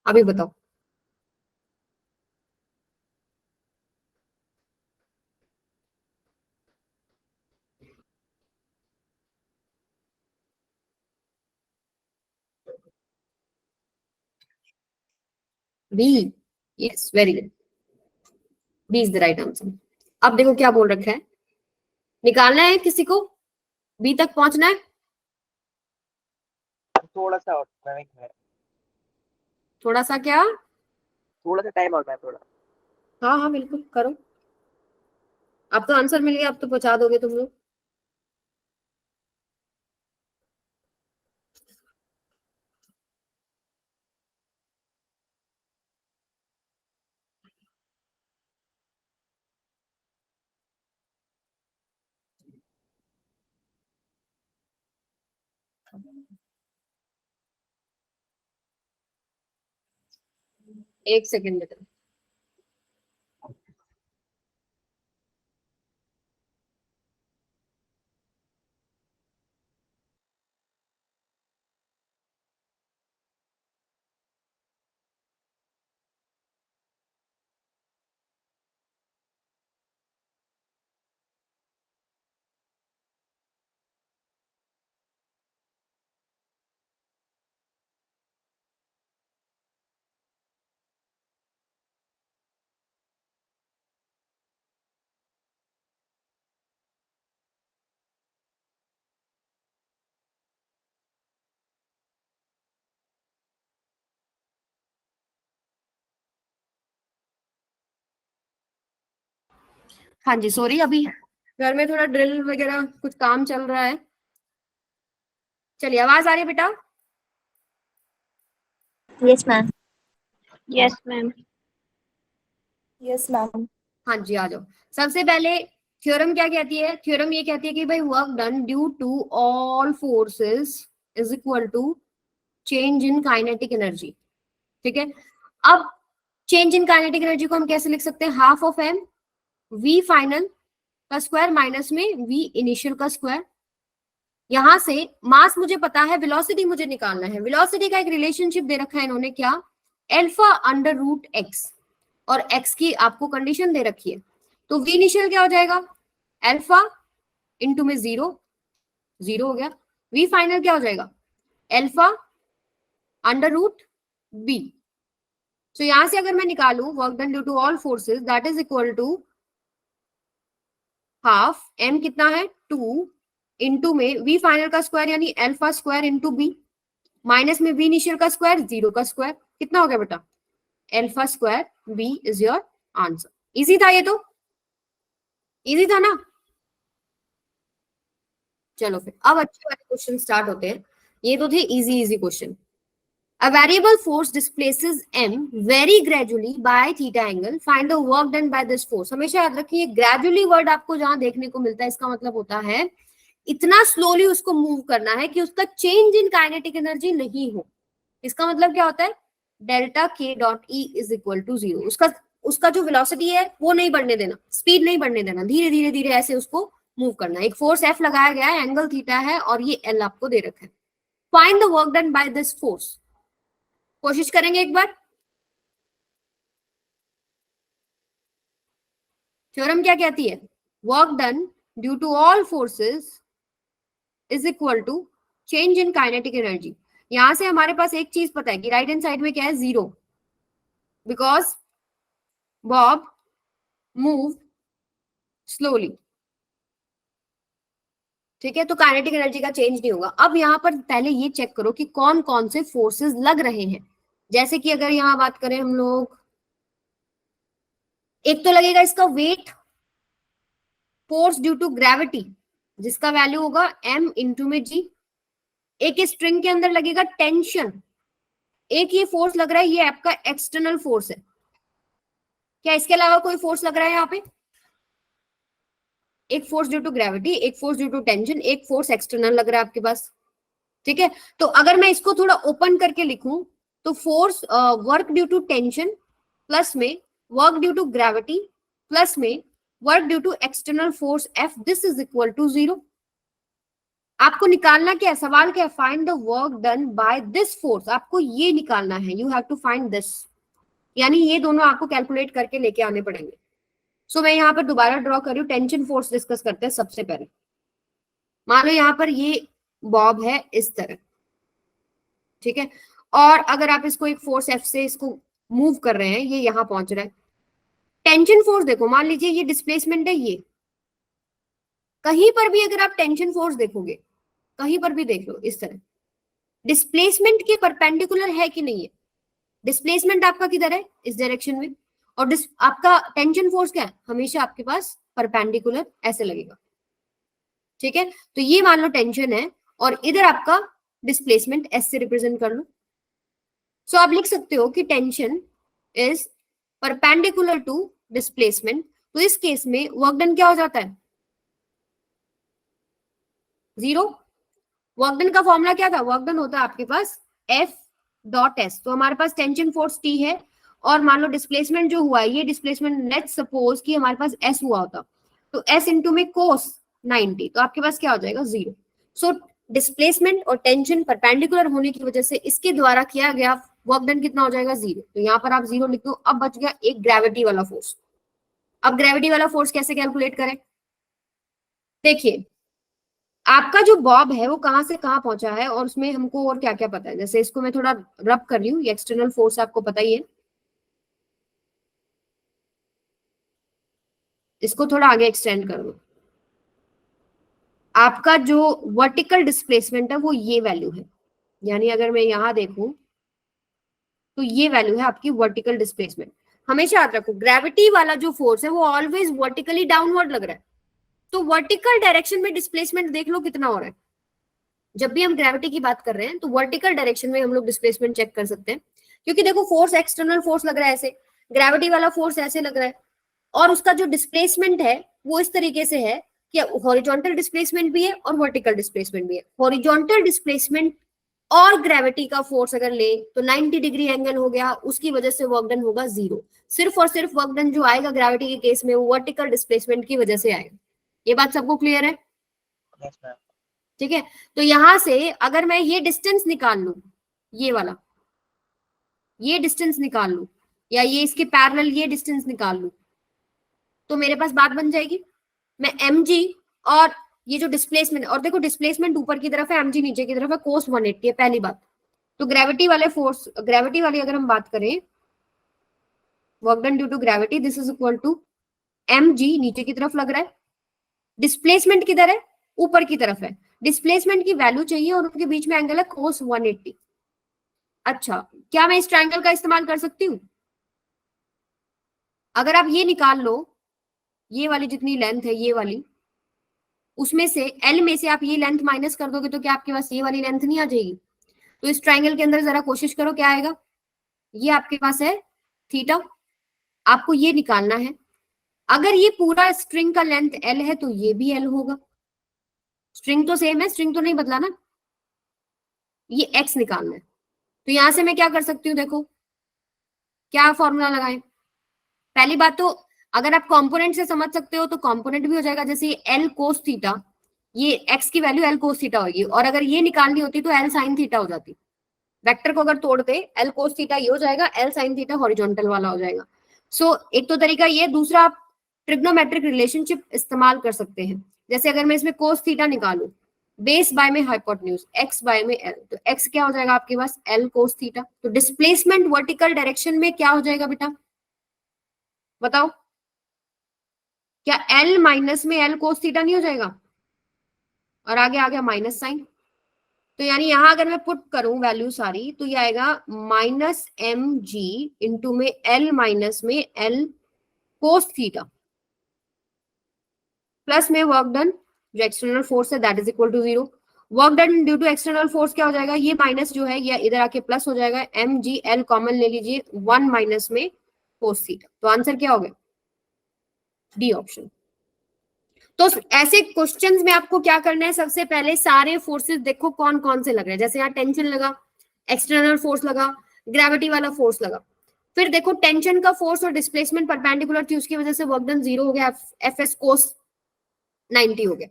Speaker 1: अभी बताओ। B, yes very good, B is the right answer. अब देखो क्या बोल रखा है, निकालना है किसी को, बी तक पहुंचना है।
Speaker 3: थोड़ा सा और मैम, एक मिनट।
Speaker 1: थोड़ा सा क्या,
Speaker 3: थोड़ा सा टाइम और मैम, थोड़ा।
Speaker 1: हाँ हाँ बिल्कुल करो। अब तो आंसर मिल गया, अब तो पहुंचा दोगे तुम लोग। एक सेकेंड बेटा, हाँ जी, सॉरी, अभी घर में थोड़ा ड्रिल वगैरह कुछ काम चल रहा है। चलिए, आवाज आ रही है बेटा?
Speaker 2: Yes, ma'am.
Speaker 4: Yes, ma'am.
Speaker 5: Yes, ma'am.
Speaker 1: हाँ जी, आ जाओ। सबसे पहले थ्योरम क्या कहती है? थ्योरम ये कहती है कि भाई work done due to all forces is equal to change in kinetic energy. ठीक है, अब चेंज इन काइनेटिक एनर्जी को हम कैसे लिख सकते हैं? Half of m we final का स्क्वायर माइनस में वी इनिशियल का स्क्वायर। यहां से मास मुझे पता है, वेलोसिटी मुझे निकालना है। वेलोसिटी का एक रिलेशनशिप दे रखा है इन्होंने, क्या? अल्फा अंडर रूट एक्स, और एक्स की आपको कंडीशन दे रखी है। तो वी इनिशियल क्या हो जाएगा? अल्फा इंटू में जीरो, जीरो हो गया। वी फाइनल क्या हो जाएगा? Alpha under root b. तो यहां से अगर मैं निकालू work done due to all forces that is equal to half m कितना है 2 इंटू में वी फाइनल का स्क्वायर यानी alpha square into b, minus में वी इनिशियल का स्क्वायर जीरो का स्क्वायर। कितना हो गया बेटा? Alpha square b is your answer. Easy था ये तो, इजी था ना? चलो फिर अब अच्छे वाले क्वेश्चन स्टार्ट होते हैं। ये तो थे easy easy question. A variable force displaces m very gradually by theta angle. Find the work done by this force. हमेशा याद रखिए, gradually वर्ड आपको जहां देखने को मिलता है इसका मतलब होता है इतना स्लोली उसको मूव करना है कि उसका चेंज इन काइनेटिक एनर्जी नहीं हो। इसका मतलब क्या होता है? Delta K dot E is equal to zero. उसका जो वेलोसिटी है वो नहीं बढ़ने देना, स्पीड नहीं बढ़ने देना, धीरे धीरे धीरे ऐसे उसको मूव करना है। एक फोर्स एफ लगाया गया है, एंगल थीटा है और ये एल आपको दे रखा है। Find the work done by this force. कोशिश करेंगे एक बार। थ्योरम क्या कहती है? Work done due to all forces is equal to change in kinetic energy. यहां से हमारे पास एक चीज पता है कि राइट हैंड साइड में क्या है? Zero, because Bob move slowly. ठीक है, तो काइनेटिक एनर्जी का चेंज नहीं होगा। अब यहां पर पहले ये चेक करो कि कौन कौन से फोर्सेस लग रहे हैं। जैसे कि अगर यहां बात करें हम लोग, एक तो लगेगा इसका weight, force due to gravity जिसका वैल्यू होगा m इंटू में g। एक स्ट्रिंग के अंदर लगेगा टेंशन। एक ये फोर्स लग रहा है, ये आपका एक्सटर्नल फोर्स है। क्या इसके अलावा कोई फोर्स लग रहा है यहाँ पे? एक फोर्स ड्यू टू ग्रेविटी, एक फोर्स ड्यू टू टेंशन, एक फोर्स एक्सटर्नल लग रहा है आपके पास। ठीक है, तो अगर मैं इसको थोड़ा ओपन करके लिखूं तो force work due to tension plus में work due to gravity plus में work due to external force F, this is equal to zero. आपको निकालना क्या है? सवाल क्या है? Find the work done by this force. आपको ये निकालना है, you have to find this, यानी ये दोनों आपको कैलकुलेट करके लेके आने पड़ेंगे। सो मैं यहाँ पर दोबारा ड्रॉ कर रही हूँ, टेंशन फोर्स डिस्कस करते हैं सबसे पहले। मान लो यहाँ पर ये बॉब है इस तरह, ठीक है, और अगर आप इसको एक फोर्स एफ से इसको मूव कर रहे हैं, ये यहाँ पहुंच रहा है। टेंशन फोर्स देखो, मान लीजिए ये डिस्प्लेसमेंट है, ये कहीं पर भी अगर आप टेंशन फोर्स देखोगे, कहीं पर भी देख लो इस तरह, डिस्प्लेसमेंट के परपेंडिकुलर है कि नहीं है? डिस्प्लेसमेंट आपका किधर है? इस डायरेक्शन में, और आपका टेंशन फोर्स क्या है? हमेशा आपके पास परपेंडिकुलर ऐसे लगेगा। ठीक है, तो ये मान लो टेंशन है और इधर आपका डिस्प्लेसमेंट एस से रिप्रेजेंट कर लो। सो आप लिख सकते हो कि tension is perpendicular to displacement. तो इस केस में वर्क डन क्या हो जाता है? जीरो। वर्क डन का फॉर्मूला क्या था? वर्क डन होता है आपके पास एफ डॉट एस। तो हमारे पास टेंशन फोर्स टी है और मान लो डिस्प्लेसमेंट जो हुआ है, ये डिस्प्लेसमेंट लेट्स सपोज कि हमारे पास एस हुआ होता, तो एस इंटू में कोस 90, तो आपके पास क्या हो जाएगा? जीरो। सो डिस्प्लेसमेंट और टेंशन परपेंडिकुलर होने की वजह से इसके द्वारा किया गया वर्क डन कितना हो जाएगा? जीरो। तो यहाँ पर आप जीरो लिख दो। अब बच गया एक ग्रेविटी वाला फोर्स। अब ग्रेविटी वाला फोर्स कैसे कैलकुलेट करें? देखिए, आपका जो बॉब है वो कहां से कहां पहुंचा है और उसमें हमको और क्या क्या पता है। जैसे इसको मैं थोड़ा रब कर रही हूँ, ये एक्सटर्नल फोर्स आपको पता ही है। इसको थोड़ा आगे एक्सटेंड कर दो। आपका जो वर्टिकल डिस्प्लेसमेंट है वो ये वैल्यू है, यानी अगर मैं यहां देखूं तो ये वैल्यू है आपकी वर्टिकल डिस्प्लेसमेंट। हमेशा याद रखो ग्रेविटी वाला जो फोर्स है वो ऑलवेज वर्टिकली डाउनवर्ड लग रहा है, तो वर्टिकल डायरेक्शन में डिस्प्लेसमेंट देख लो कितना हो रहा है। जब भी हम ग्रेविटी की बात कर रहे हैं तो वर्टिकल डायरेक्शन में हम लोग डिस्प्लेसमेंट चेक कर सकते हैं, क्योंकि देखो फोर्स एक्सटर्नल फोर्स लग रहा है ऐसे, ग्रेविटी वाला फोर्स ऐसे लग रहा है, और उसका जो डिस्प्लेसमेंट है वो इस तरीके से है कि हॉरिजॉन्टल डिस्प्लेसमेंट भी है और वर्टिकल डिस्प्लेसमेंट भी है। हॉरिजॉन्टल डिस्प्लेसमेंट और ग्रेविटी का फोर्स अगर ले तो 90 डिग्री एंगल हो गया, उसकी वजह से वर्क डन होगा 0। सिर्फ और सिर्फ वर्क डन जो आएगा ग्रेविटी के केस में वो वर्टिकल डिस्प्लेसमेंट की वजह से आएगा। ये बात सबको क्लियर है?
Speaker 3: Yes ma'am.
Speaker 1: ठीक है, तो यहां से अगर मैं ये डिस्टेंस निकाल लू, ये वाला ये डिस्टेंस निकाल लू, या ये इसके पैरेलल ये डिस्टेंस निकाल लू, तो मेरे पास बात बन जाएगी। मैं mg और ये जो डिस्प्लेसमेंट, और देखो डिस्प्लेसमेंट ऊपर की तरफ है, mg नीचे की तरफ है, cos 180 है पहली बात। तो ग्रेविटी वाले फोर्स, ग्रेविटी वाली अगर हम बात करें, work done due to gravity, this is equal to mg नीचे की तरफ लग रहा है, डिस्प्लेसमेंट किधर है? ऊपर की तरफ है। डिस्प्लेसमेंट की वैल्यू चाहिए और उनके बीच में एंगल है cos 180। अच्छा, क्या मैं इस ट्रायंगल का इस्तेमाल कर सकती हूँ? अगर आप ये निकाल लो, ये वाली जितनी लेंथ है ये वाली, उसमें से L में से आप ये लेंथ माइनस कर दोगे तो क्या आपके पास ये वाली लेंथ नहीं आ जाएगी? तो इस ट्रायंगल के अंदर जरा कोशिश करो क्या आएगा। ये आपके पास है थीटा, आपको ये निकालना है। अगर ये पूरा स्ट्रिंग का लेंथ L है तो ये भी L होगा। स्ट्रिंग तो सेम है, स्ट्रिंग तो नहीं बदला ना। ये x निकालना है, तो यहां से मैं क्या कर सकती हूँ, देखो क्या फॉर्मूला लगाएं। पहली बात तो अगर आप कंपोनेंट से समझ सकते हो तो कंपोनेंट भी हो जाएगा, जैसे ये L cos थीटा, ये x की वैल्यू L cos थीटा होगी, और अगर ये निकालनी होती तो L sin थीटा हो जाती। वेक्टर को अगर तोड़ते L cos थीटा ये हो जाएगा, L sin थीटा हॉरिजॉन्टल वाला हो जाएगा। सो एक तो तरीका ये, दूसरा आप ट्रिग्नोमेट्रिक रिलेशनशिप इस्तेमाल कर सकते हैं। जैसे अगर मैं इसमें cos थीटा निकालू, बेस बाय में हाइपोटेन्यूज, x बाय में L, तो x क्या हो जाएगा आपके पास? L cos theta. तो डिस्प्लेसमेंट वर्टिकल डायरेक्शन में क्या हो जाएगा बेटा, बताओ? क्या L माइनस में L cos थीटा नहीं हो जाएगा? और आगे आ गया माइनस साइन, तो यानी यहां अगर मैं पुट करूं वैल्यू सारी तो ये आएगा माइनस mg इंटू में L माइनस में L cos थीटा प्लस में वर्क डन जो एक्सटर्नल फोर्स है that is equal to 0। Work done due to external force क्या हो जाएगा, ये माइनस जो है ये इधर आके प्लस हो जाएगा, mg L कॉमन ले लीजिए, 1 माइनस में cos थीटा। तो आंसर क्या हो गया? D option. तो ऐसे क्वेश्चंस में आपको क्या करना है, सबसे पहले सारे फोर्सेस देखो कौन कौन से लग रहे हैं। जैसे यहाँ टेंशन लगा, एक्सटर्नल फोर्स लगा, ग्रेविटी वाला फोर्स लगा, फिर देखो टेंशन का फोर्स और डिस्प्लेसमेंट परपेंडिकुलर थी, उसकी वजह से वर्क डन 0 हो गया, Fs cos 90 हो गया।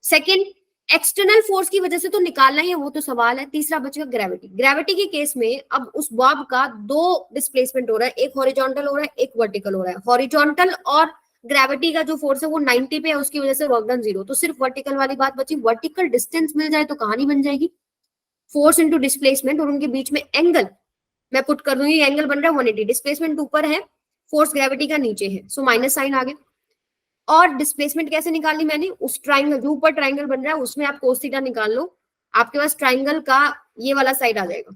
Speaker 1: सेकंड, एक्सटर्नल फोर्स की वजह से तो निकालना ही है, वो तो सवाल है। तीसरा बचेगा ग्रेविटी। ग्रेविटी के केस में अब उस बॉब का 2 डिस्प्लेसमेंट हो रहा है, एक हॉरिजॉन्टल हो रहा है, एक वर्टिकल हो रहा है। हॉरिजॉन्टल और ग्रेविटी का जो फोर्स है वो 90 पे है, उसकी वजह से वर्क डन 0। तो सिर्फ वर्टिकल वाली बात बची। वर्टिकल डिस्टेंस मिल जाए तो कहानी बन जाएगी, फोर्स इंटू डिस्प्लेसमेंट, और उनके बीच में एंगल मैं पुट कर दूंगी, एंगल बन रहा है 180। डिस्प्लेसमेंट ऊपर है, फोर्स ग्रेविटी का नीचे है, सो माइनस साइन आ गया। और डिस्प्लेसमेंट कैसे निकालनी मैंने, उस ट्राइंगल जो ऊपर ट्राइंगल बन रहा है उसमें आप cos थीटा निकाल लो, आपके पास ट्राइंगल का ये वाला साइड आ जाएगा।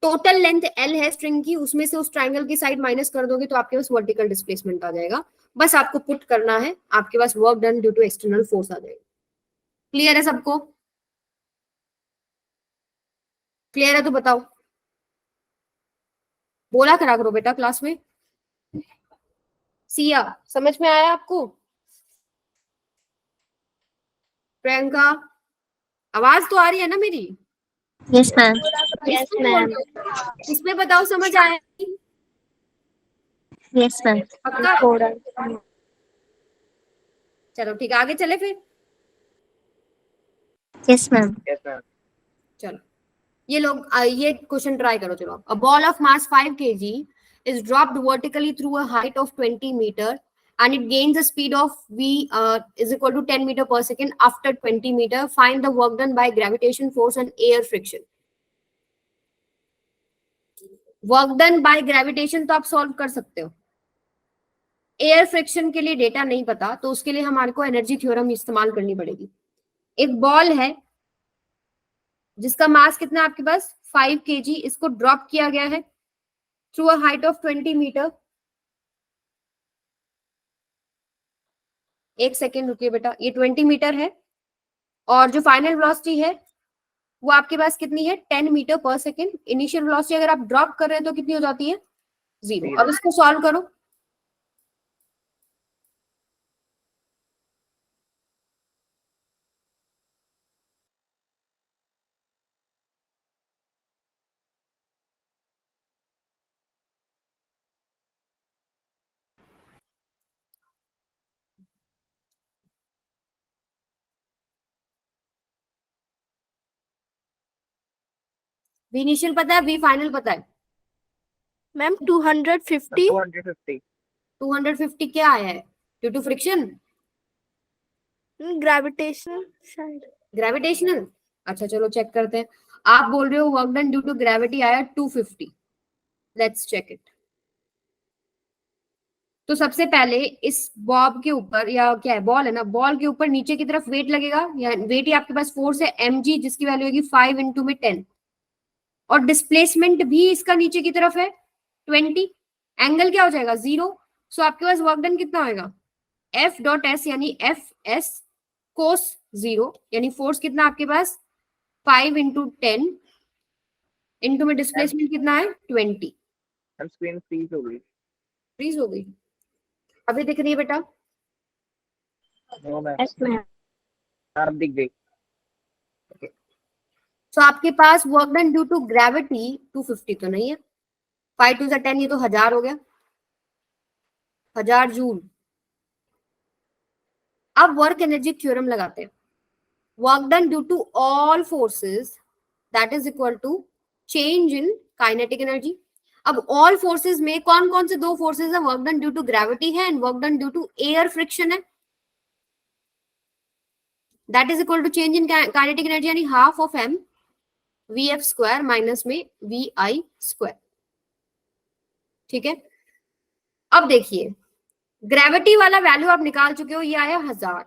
Speaker 1: टोटल लेंथ L है स्ट्रिंग की, उसमें से उस ट्राइंगल की साइड माइनस कर दोगे तो आपके पास वर्टिकल डिस्प्लेसमेंट आ जाएगा। बस आपको पुट करना है, आपके पास work done due to external force आ जाएगा। क्लियर है सबको? क्लियर है तो बताओ, बोला करा करो बेटा क्लास में। सिया समझ में आया आपको? प्रियंका आवाज तो आ रही है ना मेरी?
Speaker 2: Yes ma'am.
Speaker 4: Yes, ma'am.
Speaker 1: इसमें बताओ समझ आया?
Speaker 2: Yes ma'am.
Speaker 1: पक्का?
Speaker 4: थोड़ा
Speaker 1: चलो ठीक है, आगे चले फिर।
Speaker 2: Yes ma'am.
Speaker 3: Yes ma'am.
Speaker 1: चलो ये लोग ये क्वेश्चन ट्राई करो। चलो, a ball of mass 5 kg is dropped vertically through a height of 20 meter and it gains a speed of v is equal to 10 meter per second after 20 meter. Find the work done by gravitation force and air friction. Work done bye gravitation तो आप solve कर सकते हो, air friction के लिए data नहीं पता तो उसके लिए हमारे को एनर्जी थ्योरम इस्तेमाल करनी पड़ेगी। एक बॉल है जिसका मास कितना है आपके पास 5 kg, इसको ड्रॉप किया गया है through a height of 20 metre एक सेकेंड रुकिए बेटा, ये 20 मीटर है और जो फाइनल वेलोसिटी है वो आपके पास कितनी है, 10 मीटर पर सेकेंड। इनिशियल वेलोसिटी अगर आप ड्रॉप कर रहे हैं तो कितनी हो जाती है, 0। अब इसको सॉल्व करो। वी इनिशियल पता है, वी फाइनल पता है।
Speaker 5: मैम 250
Speaker 3: 250
Speaker 1: 250 क्या आया है, ड्यू टू फ्रिक्शन,
Speaker 5: ग्रेविटेशनल शायद।
Speaker 1: ग्रेविटेशनल। अच्छा चलो चेक करते हैं। आप बोल रहे हो work done due to gravity आया 250। Let's check it. तो सबसे पहले इस बॉब के ऊपर, या क्या है, बॉल है ना, बॉल के ऊपर नीचे की तरफ वेट लगेगा, या वेट ही आपके पास फोर्स है mg, जिसकी वैल्यू होगी 5 इंटू में 10। और डिस्प्लेसमेंट भी इसका नीचे की तरफ है 20। एंगल क्या हो जाएगा, 0। सो आपके पास वर्क डन कितना होगा, एफ डॉट एस यानी एफ एस कोस 0, यानी फोर्स कितना आपके पास 5 इंटू 10 इंटू में डिस्प्लेसमेंट कितना है 20।
Speaker 3: हम स्क्रीन फ्रीज हो गई।
Speaker 1: फ्रीज हो गई, अभी दिख रही है बेटा।
Speaker 3: No ma'am,
Speaker 4: Yes, ma'am.
Speaker 3: आप दिख गई।
Speaker 1: तो आपके पास work done due to gravity 250 तो नहीं है, 5 टू 10, ये तो 1000 हो गया, 1000 जूल। अब वर्क एनर्जी थ्योरम लगाते हैं। Work done due to all forces that is equal to change in kinetic energy. अब ऑल फोर्सेस में कौन कौन से दो फोर्सेस है, work done due to gravity है and work done due to air friction है। That is equal to change in kinetic energy यानी half of m v F square minus में वी आई स्क्वायर। ठीक है, अब देखिए gravity वाला value आप निकाल चुके हो, ये आया 1000।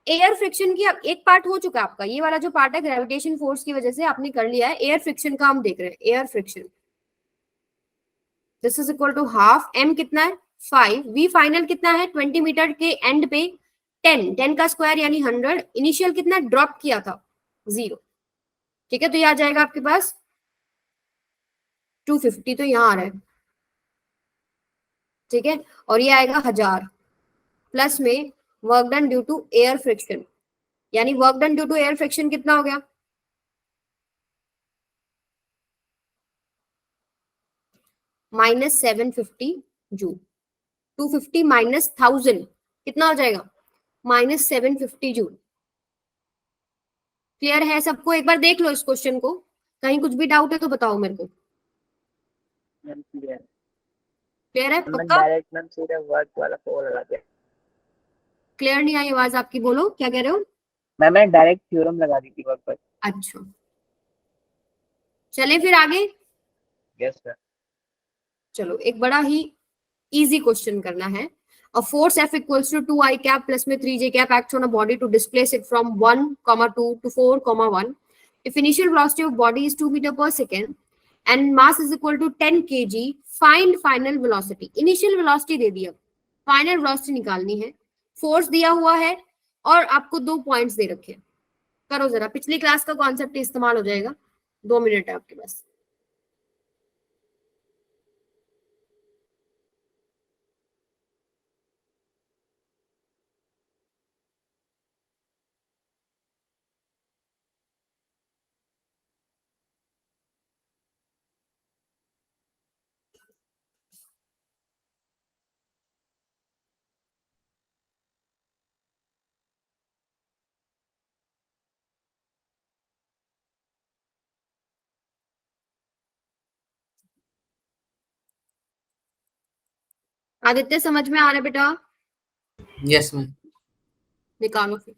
Speaker 1: एयर फ्रिक्शन की अब एक पार्ट हो चुका है आपका, ये वाला जो पार्ट है ग्रेविटेशन फोर्स की वजह से आपने कर लिया है। एयर फ्रिक्शन का हम देख रहे हैं, air friction this is equal to half m कितना है 5, वी फाइनल कितना है 20 मीटर के एंड पे 10, 10 का स्क्वायर यानी 100। इनिशियल कितना ड्रॉप किया था 0। ठीक है, तो ये आ जाएगा आपके पास 250, तो यहाँ आ रहा है। ठीक है, और ये आएगा 1000 प्लस में work done due to air friction, यानी work done due to air friction कितना हो गया, -750 जूल। 250 माइनस 1000 कितना हो जाएगा, -750 जूल। क्लियर है सबको, एक बार देख लो इस क्वेश्चन को, कहीं कुछ भी डाउट है तो बताओ मेरे को।
Speaker 3: Ma'am clear.
Speaker 1: क्लियर है
Speaker 3: मैम
Speaker 1: पक्का,
Speaker 3: डायरेक्ट मैम सीधे वर्क वाला फोर लगा दिया।
Speaker 1: क्लियर नहीं आई आवाज आपकी, बोलो क्या कह रहे हो।
Speaker 3: मैंने डायरेक्ट थ्योरम लगा दी थी वर्क पर।
Speaker 1: अच्छा चले फिर आगे।
Speaker 3: Yes sir.
Speaker 1: चलो एक बड़ा ही इजी क्वेश्चन करना है। A force F equals to 2i cap plus में 3j cap acts on a body to displace it from 1, 2 to 4, 1. If initial velocity of body is 2 meter per second and mass is equal to 10 kg, find final velocity. Initial velocity दे दिया, final velocity निकालनी है, force दिया हुआ है और आपको 2 points दे रखे हैं। करो जरा, पिछली क्लास का कॉन्सेप्ट इस्तेमाल हो जाएगा। 2 मिनट है आपके पास। आदित्य समझ में आ रहा है बेटा,
Speaker 6: यस मैम।
Speaker 1: निकालो फिर।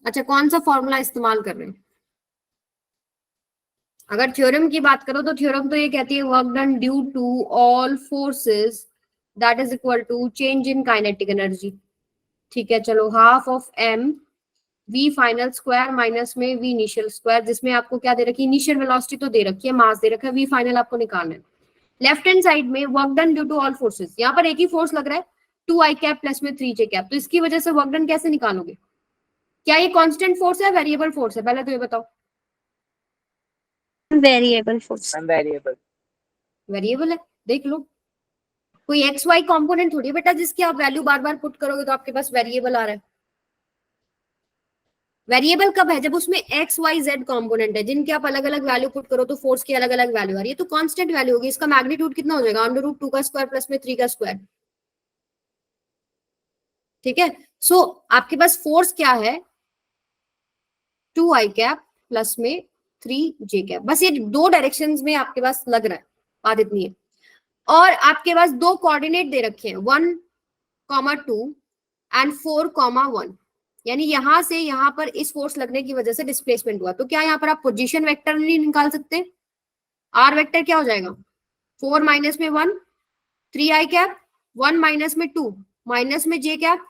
Speaker 1: अच्छा, कौन सा फॉर्मूला इस्तेमाल कर रहे हैं? अगर थ्योरम की बात करो तो थ्योरम तो ये कहती है work done due to all forces that is equal to change in kinetic energy. ठीक है, चलो half of m we final square minus में वी इनिशियल स्क्वायर, जिसमें आपको क्या दे रखी है, इनिशियल वेलोसिटी तो दे रखी है, मास दे रखा है, वी फाइनल आपको निकालना है। लेफ्ट हैंड साइड में work done due to all forces, यहाँ पर एक ही फोर्स लग रहा है 2i कैप प्लस में 3j कैप, तो इसकी वजह से वर्क डन कैसे निकालोगे? क्या ये कांस्टेंट फोर्स है, वेरिएबल फोर्स है? पहले तो ये बताओ।
Speaker 2: Variable force.
Speaker 3: Ma'am variable.
Speaker 1: Variable है, देख लो। कोई एक्स वाई कंपोनेंट थोड़ी है बेटा जिसकी आप वैल्यू बार बार पुट करोगे तो आपके पास वेरिएबल आ रहा है। वेरिएबल कब है? जब उसमें एक्स वाई जेड कंपोनेंट है जिनके आप अलग अलग वैल्यू पुट करो तो फोर्स की अलग अलग वैल्यू आ रही है, तो कांस्टेंट वैल्यू होगी। इसका मैग्नीट्यूड कितना हो जाएगा? अंडर रूट 2 का स्क्वायर प्लस में 3 का स्क्वायर। ठीक है, सो आपके पास फोर्स क्या है? 2i कैप प्लस में 3j कैप। बस ये दो डायरेक्शंस में आपके पास लग रहा है, बात इतनी है। और आपके पास दो कोऑर्डिनेट दे रखे हैं 1,2 एंड 4,1, यानी यहां से यहां पर इस फोर्स लगने की वजह से डिस्प्लेसमेंट हुआ। तो क्या यहाँ पर आप पोजीशन वेक्टर नहीं निकाल सकते? आर वेक्टर क्या हो जाएगा? 4 माइनस में 1 3i कैप, 1 माइनस में 2 माइनस में j कैप,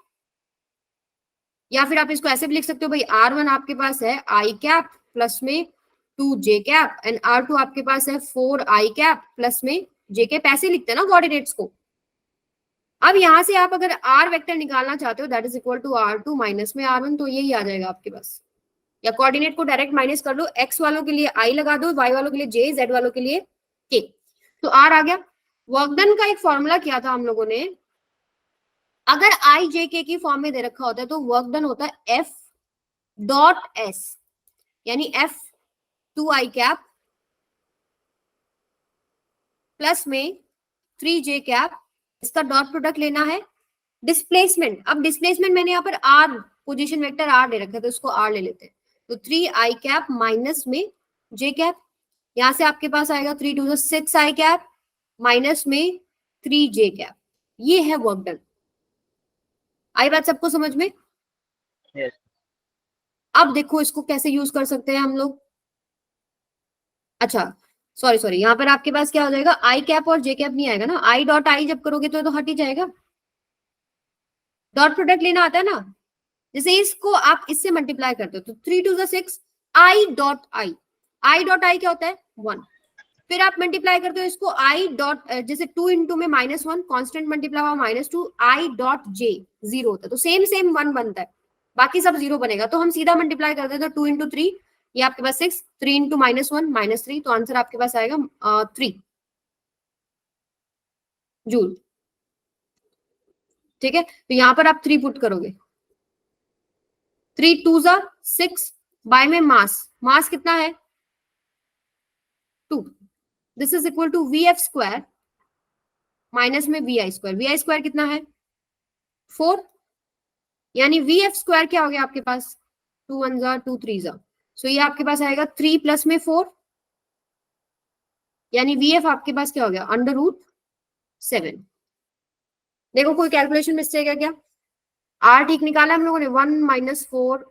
Speaker 1: या फिर आप इसको ऐसे भी लिख सकते हो भाई R1 आपके पास है i कैप प्लस में 2j कैप एंड R2 आपके पास है 4i कैप प्लस में j कैप। ऐसे लिखते हैं ना कोऑर्डिनेट्स को। अब यहां से आप अगर r वेक्टर निकालना चाहते हो that is equal to R2 minus में R1, तो यही आ जाएगा आपके पास। या कोऑर्डिनेट को डायरेक्ट माइनस कर लो, x वालों के लिए i लगा दो, y वालों के लिए j, z वालों के लिए k, तो r आ गया। वर्क डन का एक फॉर्मूला किया था हम लोगों ने, अगर i j k की फॉर्म में दे रखा होता है तो वर्क डन होता है f डॉट s, यानी f 2i कैप प्लस में 3j कैप, इसका डॉट प्रोडक्ट लेना है। डिस्प्लेसमेंट, अब डिस्प्लेसमेंट मैंने यहाँ पर r पोजीशन वेक्टर r दे रखा है तो इसको r ले लेते हैं, तो 3i कैप माइनस में j कैप, यहां से आपके पास आएगा 3 to 6i कैप माइनस में 3j कैप। ये है वर्क डन। आई बात सबको समझ में?
Speaker 3: यस।
Speaker 1: अब देखो इसको कैसे यूज कर सकते हैं हम लोग। अच्छा सॉरी, यहाँ पर आपके पास क्या हो जाएगा? आई कैप और जे कैप नहीं आएगा ना, आई डॉट आई जब करोगे तो हट ही जाएगा। डॉट प्रोडक्ट लेना आता है ना, जैसे इसको आप इससे मल्टीप्लाई करते हो तो 3 to 6 I dot I, I dot I क्या होता है? 1। फिर आप मल्टीप्लाई करते हो इसको आई डॉट, जैसे 2 इंटू में -1 कांस्टेंट मल्टीप्लाई हुआ -2 आई डॉट जे 0 होता है, तो सेम 1 बनता है, बाकी सब 0 बनेगा। तो हम सीधा मल्टीप्लाई करते हैं तो 2 इंटू 3, ये आपके पास 6, 3 इंटू -1 -3, तो आंसर आपके पास आएगा 3 जूल। ठीक है, तो यहां पर आप 3 पुट करोगे, 3 2 6 बाय में मास कितना है? 2। This is equal to v F square minus में वी आई स्क्वायर कितना है? 4, यानी वी एफ स्क्वायर क्या हो गया आपके पास? 2 1 2 3 सो ये आपके पास आएगा 3 प्लस में 4, यानी वी एफ आपके पास क्या हो गया? Under root 7। देखो कोई कैलकुलेशन मिस्टेक है क्या? आर ठीक निकाला हम लोगों ने, 1 माइनस 4,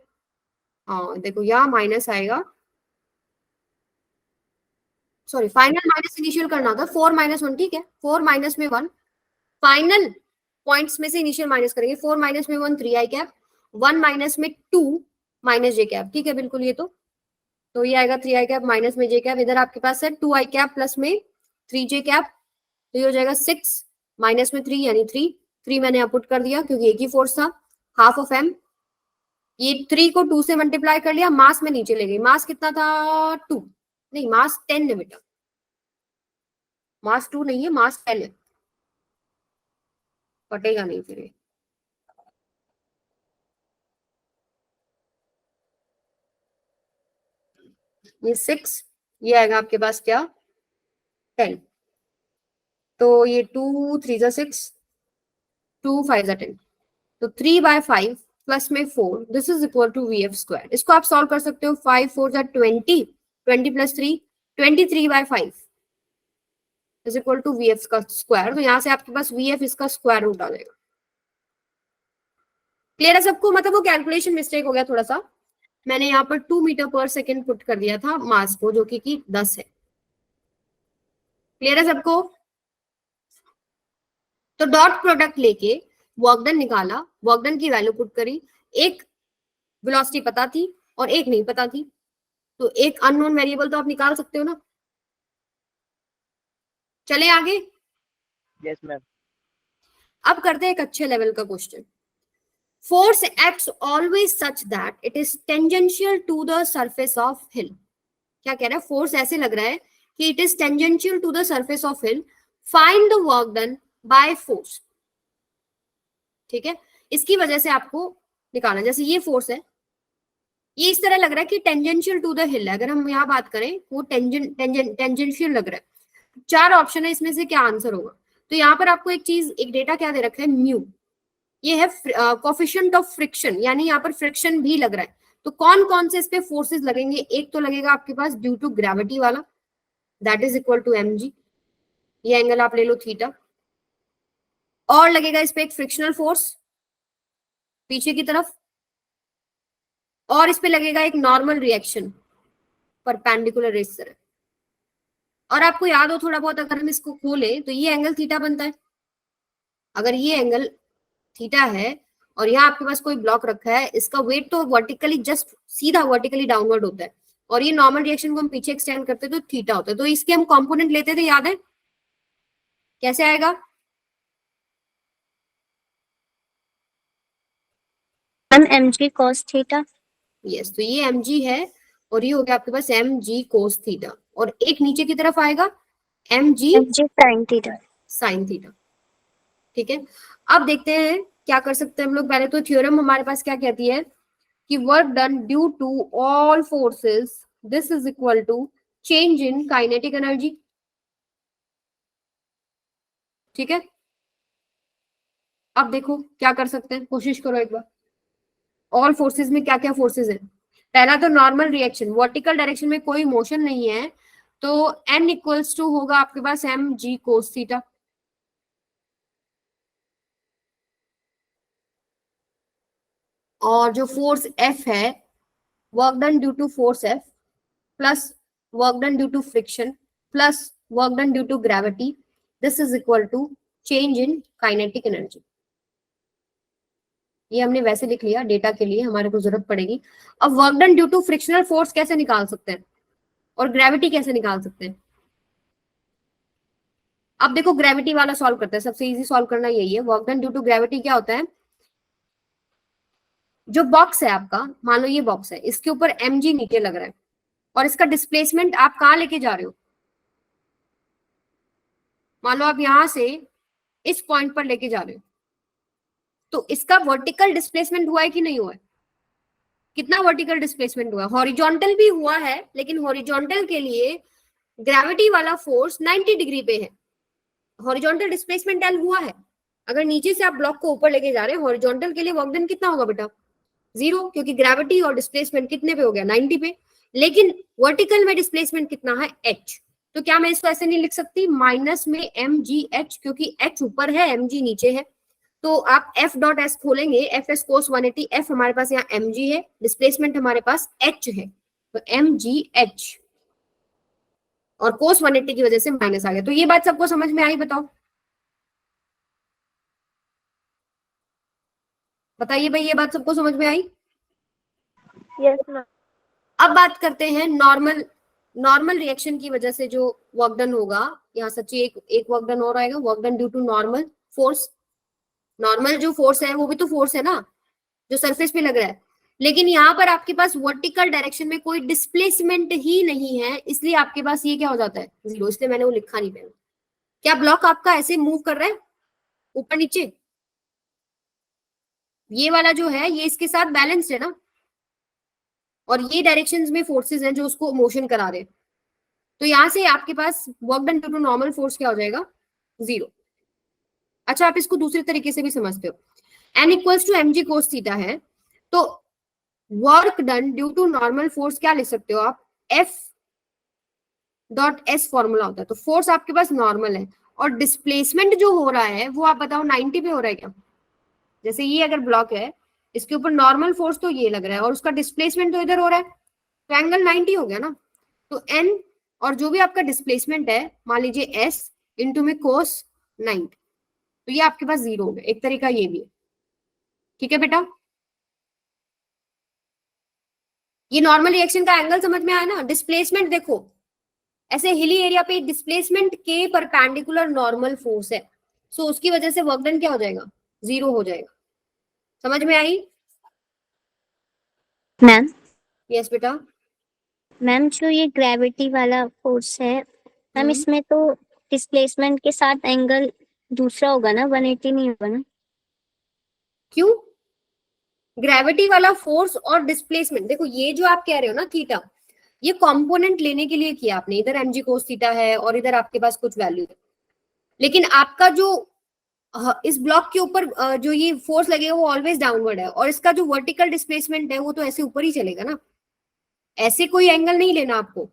Speaker 1: देखो यहाँ माइनस आएगा, सॉरी फाइनल माइनस इनिशियल करना होता है, 4 माइनस 1, ठीक है, 4 माइनस में 1, फाइनल पॉइंट्स में से इनिशियल माइनस करेंगे, 4 माइनस में 1 3i कैप, 1 माइनस में 2 माइनस j कैप, ठीक है बिल्कुल। ये तो ये आएगा 3i कैप माइनस में j कैप, इधर आपके पास है 2i कैप प्लस में 3j कैप, तो ये हो जाएगा 6 माइनस में 3 यानी 3 मैंने यहाँ पुट कर दिया क्योंकि एक ही फोर्स था, हाफ ऑफ m, ये 3 को 2 से मल्टीप्लाई कर लिया, मास में नीचे ले गई, मास कितना था? 2 नहीं, मास 10 है बेटा, मास 2 नहीं है, मास 10 है, कटेगा नहीं फिर ये 6, ये आएगा आपके पास क्या? 10, तो ये 2 3 6, 2 5 10, तो 3/5 प्लस में 4, this is equal to v F square. इसको आप सॉल्व कर सकते हो, 5 4 20, 20 plus 3 23/5 is equal to v f का स्क्वायर, तो यहाँ से आपके पास वी एफ इसका स्क्वायर रूट आ जाएगा। क्लियर है सबको? मतलब वो कैलकुलेशन मिस्टेक हो गया थोड़ा सा, मैंने यहाँ पर 2 मीटर पर सेकेंड पुट कर दिया था मास को, जो कि 10 है। क्लियर है सबको? तो डॉट प्रोडक्ट लेके वर्क डन निकाला, वर्क डन की वैल्यू पुट करी, एक वेलोसिटी पता थी और एक नहीं पता थी, तो एक अननोन वेरिएबल तो आप निकाल सकते हो ना। चले आगे।
Speaker 3: Yes ma'am.
Speaker 1: अब करते हैं एक अच्छे लेवल का question. Force acts always such that it is tangential to the surface of hill. क्या कह रहा है? फोर्स ऐसे लग रहा है कि it is tangential to the surface of hill, find the work done by force. ठीक है, इसकी वजह से आपको निकालना। जैसे ये फोर्स है, ये इस तरह लग रहा है कि टेंजेंशियल टू द हिल है। अगर हम यहाँ बात करें, वो टेंजेंशियल लग रहा है। 4 ऑप्शन है, इसमें से क्या आंसर होगा? तो यहाँ पर आपको एक चीज, एक डेटा क्या दे रखा है, म्यू। ये है कोफिशिएंट ऑफ फ्रिक्शन, यानी यहाँ पर फ्रिक्शन भी लग रहा है। तो कौन कौन से इस पे फोर्सेस लगेंगे? एक तो लगेगा आपके पास ड्यू टू ग्रेविटी वाला, that is equal to mg, ये एंगल आप ले लो थीटा। और लगेगा इस पे एक फ्रिक्शनल फोर्स पीछे की तरफ, और इस पे लगेगा एक नॉर्मल रिएक्शन परपेंडिकुलर इस तरह। और आपको याद हो थोड़ा बहुत, अगर हम इसको खोलें तो ये एंगल थीटा बनता है। अगर ये एंगल थीटा है और यहाँ आपके पास कोई ब्लॉक रखा है, इसका वेट तो वर्टिकली, जस्ट सीधा वर्टिकली डाउनवर्ड होता है, और ये नॉर्मल रिएक्शन को हम पीछे एक्सटेंड करते हैं तो थीटा होता है। तो इसके हम कंपोनेंट लेते थे, याद है? कैसे आएगा?
Speaker 2: Ma'am mg cos theta.
Speaker 1: Yes, तो ये mg है और ये हो गया आपके पास mg cos थीटा, और एक नीचे की तरफ आएगा mg
Speaker 2: sin theta.
Speaker 1: sin theta. ठीक है, अब देखते हैं क्या कर सकते हैं हम लोग। पहले तो थ्योरम हमारे पास क्या कहती है कि work done due to all forces, this is equal to change in kinetic energy. ठीक है, अब देखो क्या कर सकते हैं, कोशिश करो एक बार। ऑल फोर्सेस में क्या क्या फोर्सेस है? पहला तो नॉर्मल रिएक्शन, वर्टिकल डायरेक्शन में कोई मोशन नहीं है, तो n इक्वल्स टू होगा आपके पास mg cos थीटा। और जो फोर्स F है, work done due to force F plus work done due to friction plus work done due to gravity, this is equal to change in kinetic energy. ये हमने वैसे लिख लिया, data के लिए हमारे को जरूरत पड़ेगी। अब work done due to frictional force कैसे निकाल सकते हैं और ग्रेविटी कैसे निकाल सकते हैं? अब देखो ग्रेविटी वाला सॉल्व करते हैं, सबसे इजी सॉल्व करना यही है। Work done due to gravity क्या होता है? जो बॉक्स है आपका, मान लो ये बॉक्स है, इसके ऊपर mg नीचे लग रहा है और इसका डिस्प्लेसमेंट आप कहाँ लेके जा रहे हो? मान लो आप यहां से इस पॉइंट पर लेके जा रहे हो, तो इसका वर्टिकल डिस्प्लेसमेंट हुआ है कि नहीं हुआ है? कितना वर्टिकल डिस्प्लेसमेंट हुआ है? हॉरिजॉन्टल भी हुआ है, लेकिन हॉरिजॉन्टल के लिए ग्रेविटी वाला फोर्स 90 डिग्री पे है। हॉरिजॉन्टल डिस्प्लेसमेंट L हुआ है। अगर नीचे से आप ब्लॉक को ऊपर लेके जा रहे हैं, हॉरिजॉन्टल के लिए वर्क डन कितना होगा बेटा? 0, क्योंकि ग्रेविटी और डिस्प्लेसमेंट कितने पे हो गया? 90 पे। लेकिन वर्टिकल में डिस्प्लेसमेंट कितना है? h। तो क्या मैं इसको ऐसे नहीं लिख सकती माइनस में mgh, क्योंकि h ऊपर है mg नीचे है। तो आप f डॉट एस खोलेंगे, एफ एस कोस 180, f हमारे पास यहाँ mg है, डिस्प्लेसमेंट हमारे पास h है, तो mgh, और कोस 180 की वजह से माइनस आ गया। तो ये बात सबको समझ में आई? बताओ, बताइए भाई, ये बात सबको समझ में आई?
Speaker 4: Yes ma'am.
Speaker 1: अब बात करते हैं नॉर्मल रिएक्शन की वजह से जो वर्क डन होगा। यहाँ सच्ची एक वर्क डन और आएगा, work done due to normal force. Normal जो फोर्स है वो भी तो फोर्स है ना, जो सरफेस पे लग रहा है, लेकिन यहाँ पर आपके पास वर्टिकल डायरेक्शन में कोई डिस्प्लेसमेंट ही नहीं है, इसलिए आपके पास ये क्या हो जाता है? 0। इसलिए मैंने वो लिखा नहीं पहले। क्या ब्लॉक आपका ऐसे मूव कर रहा है ऊपर नीचे? ये वाला जो है ये इसके साथ बैलेंस्ड है ना, और ये डायरेक्शंस में फोर्सेस हैं जो उसको मोशन करा रहे हैं। तो यहां से आपके पास work done due to normal force क्या हो जाएगा? 0। अच्छा, आप इसको दूसरे तरीके से भी समझते हो, n equals to mg cos theta है, तो work done due to normal force क्या लिख सकते हो आप? F डॉट एस फॉर्मूला होता है। तो फोर्स आपके पास नॉर्मल है, और डिस्प्लेसमेंट जो हो रहा है वो आप बताओ 90 पे हो रहा है क्या? जैसे ये अगर ब्लॉक है इसके ऊपर नॉर्मल फोर्स तो ये लग रहा है और उसका डिस्प्लेसमेंट तो इधर हो रहा है, तो एंगल 90 हो गया ना। तो n और जो भी आपका डिस्प्लेसमेंट है मान लीजिए s इंटू में cos 90, तो ये आपके पास 0 हो गया। एक तरीका ये भी है, ठीक है बेटा। ये नॉर्मल रिएक्शन का एंगल समझ में आया ना। डिस्प्लेसमेंट देखो, ऐसे हिली एरिया पे डिस्प्लेसमेंट के परपेंडिकुलर नॉर्मल फोर्स है, सो उसकी वजह से वर्क डन क्या हो जाएगा, 0 हो जाएगा। समझ में आई?
Speaker 2: मैम
Speaker 1: यस बेटा।
Speaker 2: मैम जो ये ग्रेविटी वाला फोर्स है मैम,
Speaker 1: हम्म।
Speaker 2: इसमें तो डिस्प्लेसमेंट के साथ एंगल दूसरा होगा ना, 180 नहीं होगा ना?
Speaker 1: क्यों? ग्रेविटी वाला फोर्स और डिस्प्लेसमेंट, देखो ये जो आप कह रहे हो ना थीटा, ये कंपोनेंट लेने के लिए किया आपने। इधर mg cos थीटा है और इधर आपके पास कुछ वैल्यू है, लेकिन आपका जो इस ब्लॉक के ऊपर जो ये फोर्स लगेगा वो ऑलवेज डाउनवर्ड है, और इसका जो वर्टिकल डिस्प्लेसमेंट है वो तो ऐसे ऊपर ही चलेगा ना, ऐसे कोई एंगल नहीं लेना आपको,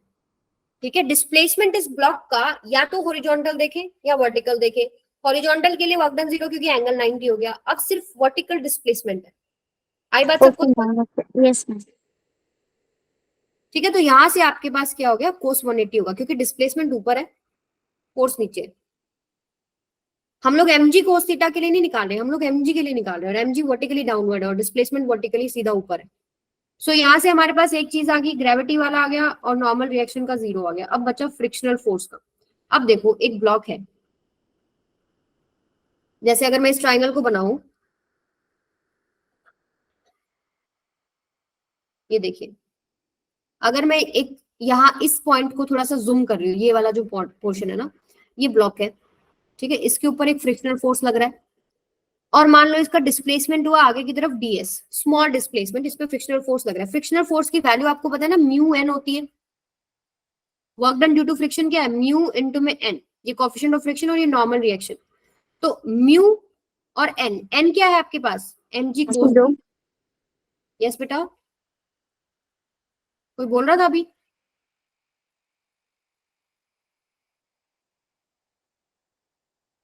Speaker 1: ठीक है। डिस्प्लेसमेंट इस ब्लॉक का या तो हॉरिजॉन्टल देखे या वर्टिकल देखे। हॉरिजॉन्टल के लिए वर्क डन 0 क्योंकि एंगल 90 हो गया। अब सिर्फ वर्टिकल डिस्प्लेसमेंट है। आई बात सबको?
Speaker 2: Yes ma'am.
Speaker 1: ठीक है, तो यहां से आपके पास क्या हो गया, कोस 180 होगा क्योंकि डिस्प्लेसमेंट ऊपर है, फोर्स नीचे है। हम लोग mg cos थीटा के लिए नहीं निकाल रहे, हम लोग mg के लिए निकाल रहे हैं, और mg वर्टिकली डाउनवर्ड है और डिस्प्लेसमेंट वर्टिकली सीधा ऊपर है। सो यहाँ से हमारे पास एक चीज आ गई, ग्रेविटी वाला आ गया और नॉर्मल रिएक्शन का 0 आ गया। अब बचा फ्रिक्शनल फोर्स का। अब देखो एक ब्लॉक है, जैसे अगर मैं इस ट्राइंगल को बनाऊं, ये देखिए, अगर मैं एक यहाँ इस पॉइंट को थोड़ा सा जूम कर रही हूँ, ये वाला जो पोर्शन है ना, ये ब्लॉक है, ठीक है। इसके ऊपर एक फ्रिक्शनल फोर्स लग रहा है और मान लो इसका डिस्प्लेसमेंट हुआ आगे की तरफ ds, स्मॉल डिस्प्लेसमेंट, इस पे फ्रिक्शनल फोर्स लग रहा है। फ्रिक्शनल फोर्स की वैल्यू आपको पता है ना, म्यू n होती है। Work done due to friction क्या है, म्यू इनटू में n, ये कोएफिशिएंट ऑफ फ्रिक्शन और ये नॉर्मल रिएक्शन। तो म्यू और n क्या है आपके पास, mg cos। यस बेटा, कोई बोल रहा था अभी?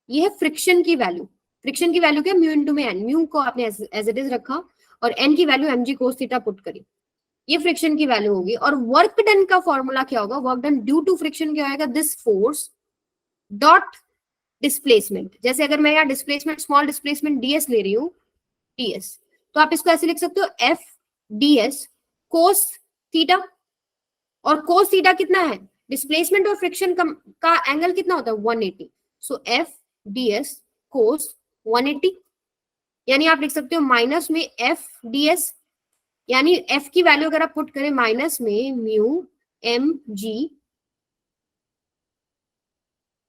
Speaker 1: ये है फ्रिक्शन की वैल्यू। फ्रिक्शन की वैल्यू क्या, म्यू इनटू में n। म्यू को आपने एज इट इज रखा और n की value mg cos theta put करी, ये फ्रिक्शन की वैल्यू होगी। और वर्क डन का फॉर्मूला क्या होगा, work done due to friction क्या होगा, दिस फोर्स डॉट डिस्प्लेसमेंट। जैसे अगर मैं यहाँ डिस्प्लेसमेंट, स्मॉल डिस्प्लेसमेंट ds ले रही हूँ, ds, तो आप इसको ऐसे लिख सकते हो, f ds cos थीटा। और cos थीटा कितना है, डिस्प्लेसमेंट और फ्रिक्शन का एंगल कितना होता है, 180। सो f ds cos 180, यानी आप लिख सकते हो माइनस में f ds, यानी f की वैल्यू अगर आप पुट करें माइनस में म्यू mg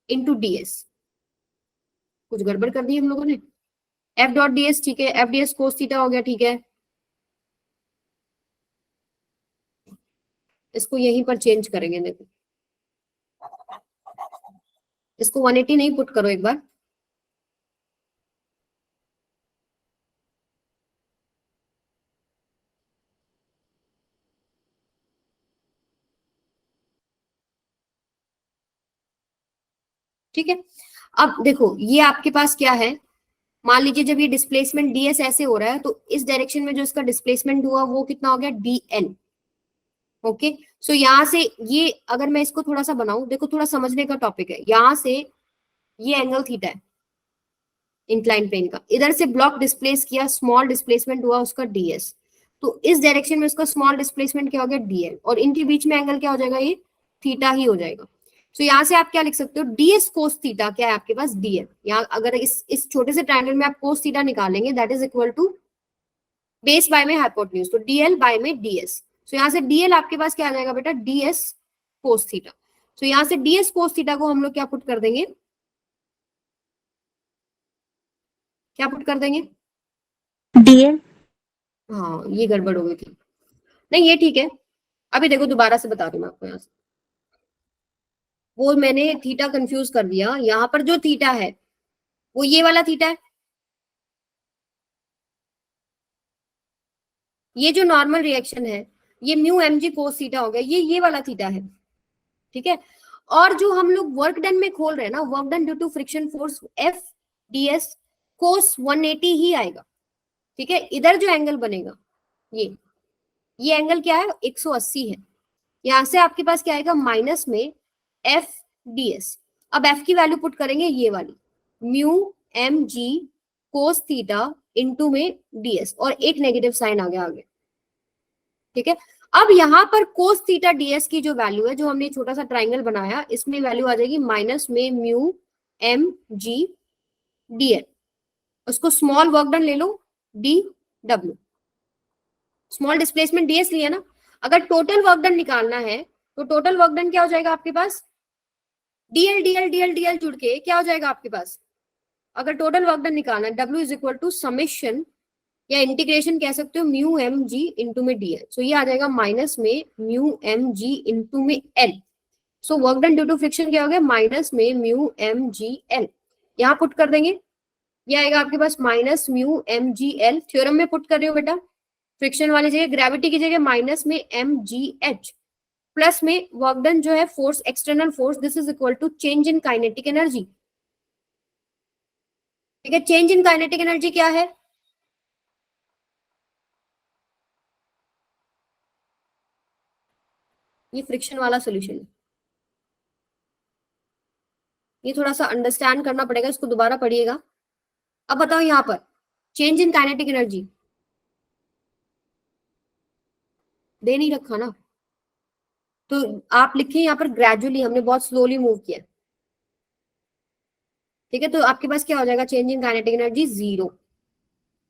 Speaker 1: इंटू ds। कुछ गड़बड़ कर दी हम लोगों ने। f डॉट ds, ठीक है, f ds cos थीटा हो गया, ठीक है। इसको यहीं पर चेंज करेंगे, देखो इसको 180 नहीं पुट करो एक बार, ठीक है। अब देखो ये आपके पास क्या है, मान लीजिए जब ये डिस्प्लेसमेंट ds ऐसे हो रहा है, तो इस डायरेक्शन में जो इसका डिस्प्लेसमेंट हुआ वो कितना हो गया, dn। ओके, सो यहाँ से ये अगर मैं इसको थोड़ा सा बनाऊं, देखो थोड़ा समझने का टॉपिक है। यहाँ से ये एंगल थीटा है इंक्लाइन प्लेन का, इधर से ब्लॉक डिस्प्लेस किया, स्मॉल डिस्प्लेसमेंट हुआ उसका ds, तो इस डायरेक्शन में उसका स्मॉल डिस्प्लेसमेंट क्या हो गया, dn, और इनके बीच में एंगल क्या हो जाएगा, ये थीटा ही हो जाएगा। तो यहाँ से आप क्या लिख सकते हो, ds cos थीटा क्या है आपके पास, dn। यहाँ अगर इस छोटे से ट्रायंगल में आप cos थीटा निकालेंगे, that is equal to base by में हाइपोटेन्यूज, तो dl बाय में ds। तो यहाँ से dl आपके पास क्या आ जाएगा बेटा, ds cos थीटा। तो यहाँ से ds cos थीटा को हम लोग क्या पुट कर देंगे, क्या पुट कर देंगे,
Speaker 2: dl।
Speaker 1: हाँ ये गड़बड़ हो गई थी, नहीं ये ठीक है। अभी देखो दोबारा से बता दूं मैं आपको, यहाँ से वो मैंने थीटा कंफ्यूज कर दिया। यहाँ पर जो थीटा है वो ये वाला थीटा है, ये जो नॉर्मल रिएक्शन है ये म्यू mg cos थीटा हो गया, ये वाला थीटा है, ठीक है। और जो हम लोग वर्क डन में खोल रहे हैं ना, work done due to friction force f ds cos 180 ही आएगा, ठीक है, इधर जो एंगल बनेगा ये एंगल क्या है, 180 है। यहां से आपके पास क्या आएगा, माइनस में एफ डी एस। अब एफ की वैल्यू पुट करेंगे ये वाली, mu m g cos theta into में डीएस, और एक नेगेटिव साइन आ गया आगे। ठीक है, अब यहाँ पर कोस थीटा डीएस की जो वैल्यू है, जो हमने छोटा सा ट्राइंगल बनाया, इसमें वैल्यू आ जाएगी माइनस में म्यू एम जी डीएल। उसको स्मॉल वर्क डन ले लो, डी डब्ल्यू, स्मॉल डिस्प्लेसमेंट डीएस लिया ना। अगर टोटल वर्क डन निकालना है तो टोटल वर्क डन क्या हो जाएगा आपके पास, डीएल डीएल डीएल डीएल जुड़ के क्या हो जाएगा आपके पास, अगर टोटल वर्क डन निकालना है, डब्ल्यू इज इक्वल टू समेशन या इंटीग्रेशन कह सकते हो म्यू एम जी इंटू में डीएल। सो ये आ जाएगा माइनस में म्यू एम जी इंटू में l. So work done due to friction क्या हो गया, माइनस में म्यू एम जी एल। यहाँ पुट कर देंगे, ये आएगा आपके पास minus mu m g l. Theorem में पुट कर रहे हो बेटा, फ्रिक्शन वाली जगह ग्रेविटी की जगह माइनस में एम जी एच, प्लस में वर्क डन जो है force, external force, this is equal to change in kinetic energy. ठीक है, चेंज इन काइनेटिक एनर्जी क्या है, ये फ्रिक्शन वाला सोल्यूशन है, ये थोड़ा सा अंडरस्टैंड करना पड़ेगा, इसको दोबारा पढ़िएगा। अब बताओ यहाँ पर चेंज इन काइनेटिक एनर्जी दे नहीं रखा ना, तो आप लिखिए यहाँ पर ग्रेजुअली, हमने बहुत स्लोली मूव किया। ठीक है, तो आपके पास क्या हो जाएगा, चेंज इन काइनेटिक एनर्जी 0।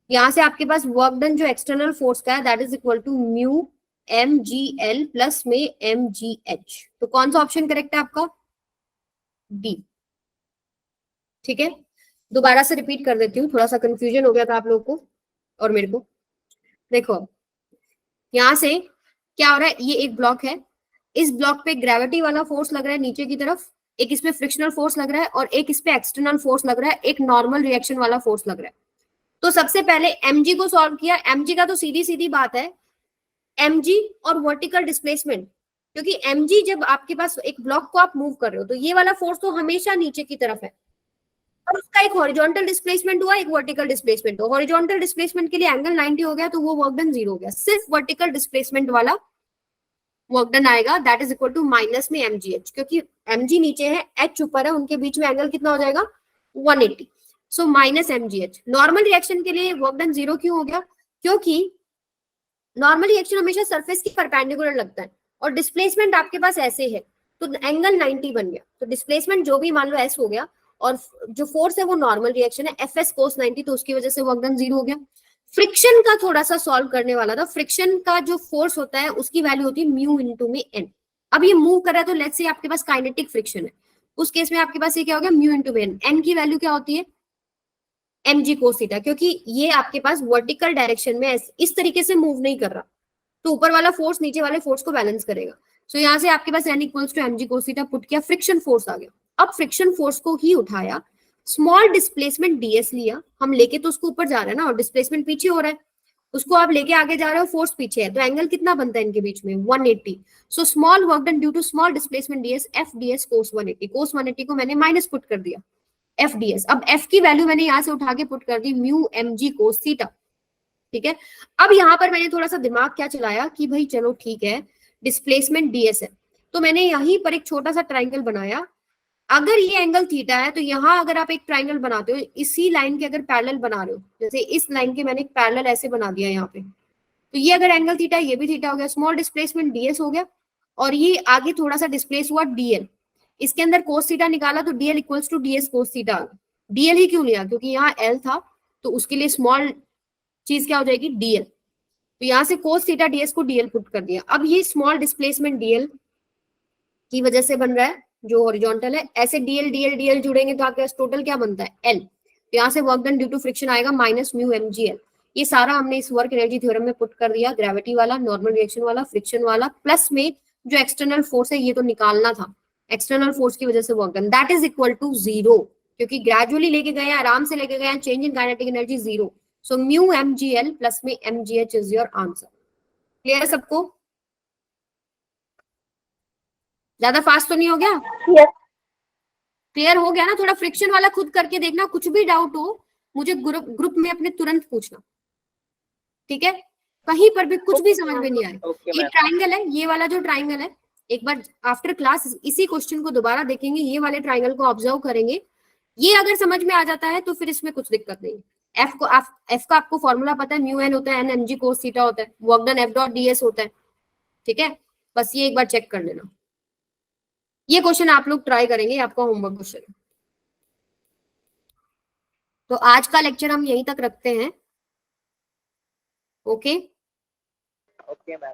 Speaker 1: यहां से आपके पास वर्क डन जो एक्सटर्नल फोर्स का है, that is equal to mu m g l plus में एम जी एच। तो कौन सा ऑप्शन करेक्ट है आपका, डी। ठीक है, दोबारा से रिपीट कर देती हूँ, थोड़ा सा कंफ्यूजन हो गया था आप लोगों को और मेरे को। देखो यहां से क्या हो रहा है, ये एक ब्लॉक है, इस ब्लॉक पे ग्रेविटी वाला फोर्स लग रहा है नीचे की तरफ, एक इसमें फ्रिक्शनल फोर्स लग रहा है और एक इस पे एक्सटर्नल फोर्स लग रहा है, एक नॉर्मल रिएक्शन वाला फोर्स लग रहा है। तो सबसे पहले mg को सॉल्व किया। mg का तो सीधी सीधी बात है, mg और वर्टिकल डिस्प्लेसमेंट, क्योंकि mg जब आपके पास एक ब्लॉक को आप मूव कर रहे हो तो ये वाला फोर्स तो हमेशा नीचे की तरफ है, और उसका एक हॉरिजॉन्टल डिस्प्लेसमेंट हुआ, एक वर्टिकल डिस्प्लेसमेंट हो। हॉरिजॉन्टल डिस्प्लेसमेंट के लिए एंगल 90 हो गया, तो वो वर्क डन 0 हो गया। सिर्फ वर्टिकल डिस्प्लेसमेंट वाला वर्क डन आएगा, that is equal to minus में mgh, क्योंकि mg नीचे है, h ऊपर है, उनके बीच में एंगल कितना हो जाएगा, 180। So minus mgh। Normal reaction के लिए वर्क डन 0 क्यों हो गया, क्योंकि नॉर्मल रिएक्शन हमेशा सरफेस की परपेंडिकुलर लगता है, और डिस्प्लेसमेंट आपके पास ऐसे है, तो एंगल 90 बन गया। तो डिस्प्लेसमेंट जो भी मान लो s हो गया, और जो फोर्स है वो नॉर्मल रिएक्शन है, fs cos 90, तो उसकी वजह से वर्क डन 0 हो गया। फ्रिक्शन का थोड़ा सा सॉल्व करने वाला था। फ्रिक्शन का जो फोर्स होता है उसकी वैल्यू होती है म्यू इनटू में n। अब ये मूव कर रहा है, तो लेट्स से आपके पास काइनेटिक फ्रिक्शन है, उस केस में आपके पास ये क्या हो गया, म्यू इनटू में n की वैल्यू क्या होती है, mg cos थीटा, क्योंकि ये आपके पास वर्टिकल डायरेक्शन में इस तरीके से मूव नहीं कर रहा, तो ऊपर वाला फोर्स नीचे वाले फोर्स को बैलेंस करेगा। सो यहाँ से आपके पास n equals to mg cos theta put किया, फ्रिक्शन फोर्स आ गया। अब फ्रिक्शन फोर्स को ही उठाया, स्मॉल डिस्प्लेसमेंट ds लिया, हम लेके तो उसको ऊपर जा रहे हैं ना, और डिस्प्लेसमेंट पीछे हो रहा है, उसको आप लेके आगे जा रहे हो, फोर्स पीछे है, तो एंगल कितना बनता है इनके बीच में, 180। So small work done due to small displacement ds, f ds cos 180। cos 180 को मैंने माइनस पुट कर दिया, f ds। अब f की वैल्यू मैंने यहाँ से उठा के पुट कर दी, म्यू mg cos थीटा। ठीक है, अब यहाँ पर मैंने थोड़ा सा दिमाग क्या चलाया कि भाई चलो ठीक है, डिस्प्लेसमेंट ds है, तो मैंने यहीं पर एक छोटा सा ट्राइंगल बनाया। अगर ये एंगल थीटा है, तो यहाँ अगर आप एक ट्राइंगल बनाते हो, इसी लाइन के अगर पैरेलल बना रहे हो, जैसे इस लाइन के मैंने एक पैरेलल ऐसे बना दिया यहाँ पे, तो ये अगर एंगल थीटा है, ये भी थीटा हो गया, स्मॉल डिस्प्लेसमेंट ds हो गया, और ये आगे थोड़ा सा डिस्प्लेस हुआ dl, इसके अंदर cos थीटा निकाला तो dl equals to ds cos theta. dl ही क्यों लिया, क्योंकि यहाँ l था, तो उसके लिए स्मॉल चीज क्या हो जाएगी, dl। तो यहाँ से cos थीटा ds को dl पुट कर दिया। अब ये स्मॉल डिस्प्लेसमेंट dl की वजह से बन रहा है, जो हॉरिजॉन्टल है, ऐसे dl dl dl जुड़ेंगे तो आपके टोटल क्या बनता है, l। तो यहाँ से work done due to friction आएगा माइनस म्यू mgl। ये सारा हमने इस वर्क एनर्जी थ्योरम में पुट कर दिया, ग्रेविटी वाला, नॉर्मल रिएक्शन वाला, फ्रिक्शन वाला, प्लस में जो एक्सटर्नल फोर्स है, ये तो निकालना था, एक्सटर्नल फोर्स की वजह से work done, that is equal to 0, क्योंकि ग्रेजुअली लेके गए, आराम से लेके गए, change in kinetic energy 0। So mu mgl plus में mgh is your answer. Clear है सबको, ज्यादा फास्ट तो नहीं हो गया,
Speaker 4: Yes.
Speaker 1: क्लियर हो गया ना। थोड़ा फ्रिक्शन वाला खुद करके देखना, कुछ भी डाउट हो मुझे ग्रुप में अपने तुरंत पूछना। ठीक है, कहीं पर भी कुछ भी समझ में नहीं आए।
Speaker 3: ओके
Speaker 1: एक
Speaker 3: मैम।
Speaker 1: ट्राइंगल है, ये वाला जो ट्राइंगल है, एक बार आफ्टर क्लास इसी क्वेश्चन को दोबारा देखेंगे, ये वाले ट्राइंगल को ऑब्जर्व करेंगे, ये अगर समझ में आ जाता है तो फिर इसमें कुछ दिक्कत नहीं। एफ का आपको फॉर्मूला पता है, म्यू एन होता है n m g cos theta होता है, work done f dot d s होता है, ठीक है, बस ये एक बार चेक कर लेना। ये क्वेश्चन आप लोग ट्राई करेंगे, आपका होमवर्क क्वेश्चन है। तो आज का लेक्चर हम यहीं तक रखते हैं। Okay
Speaker 3: okay ma'am.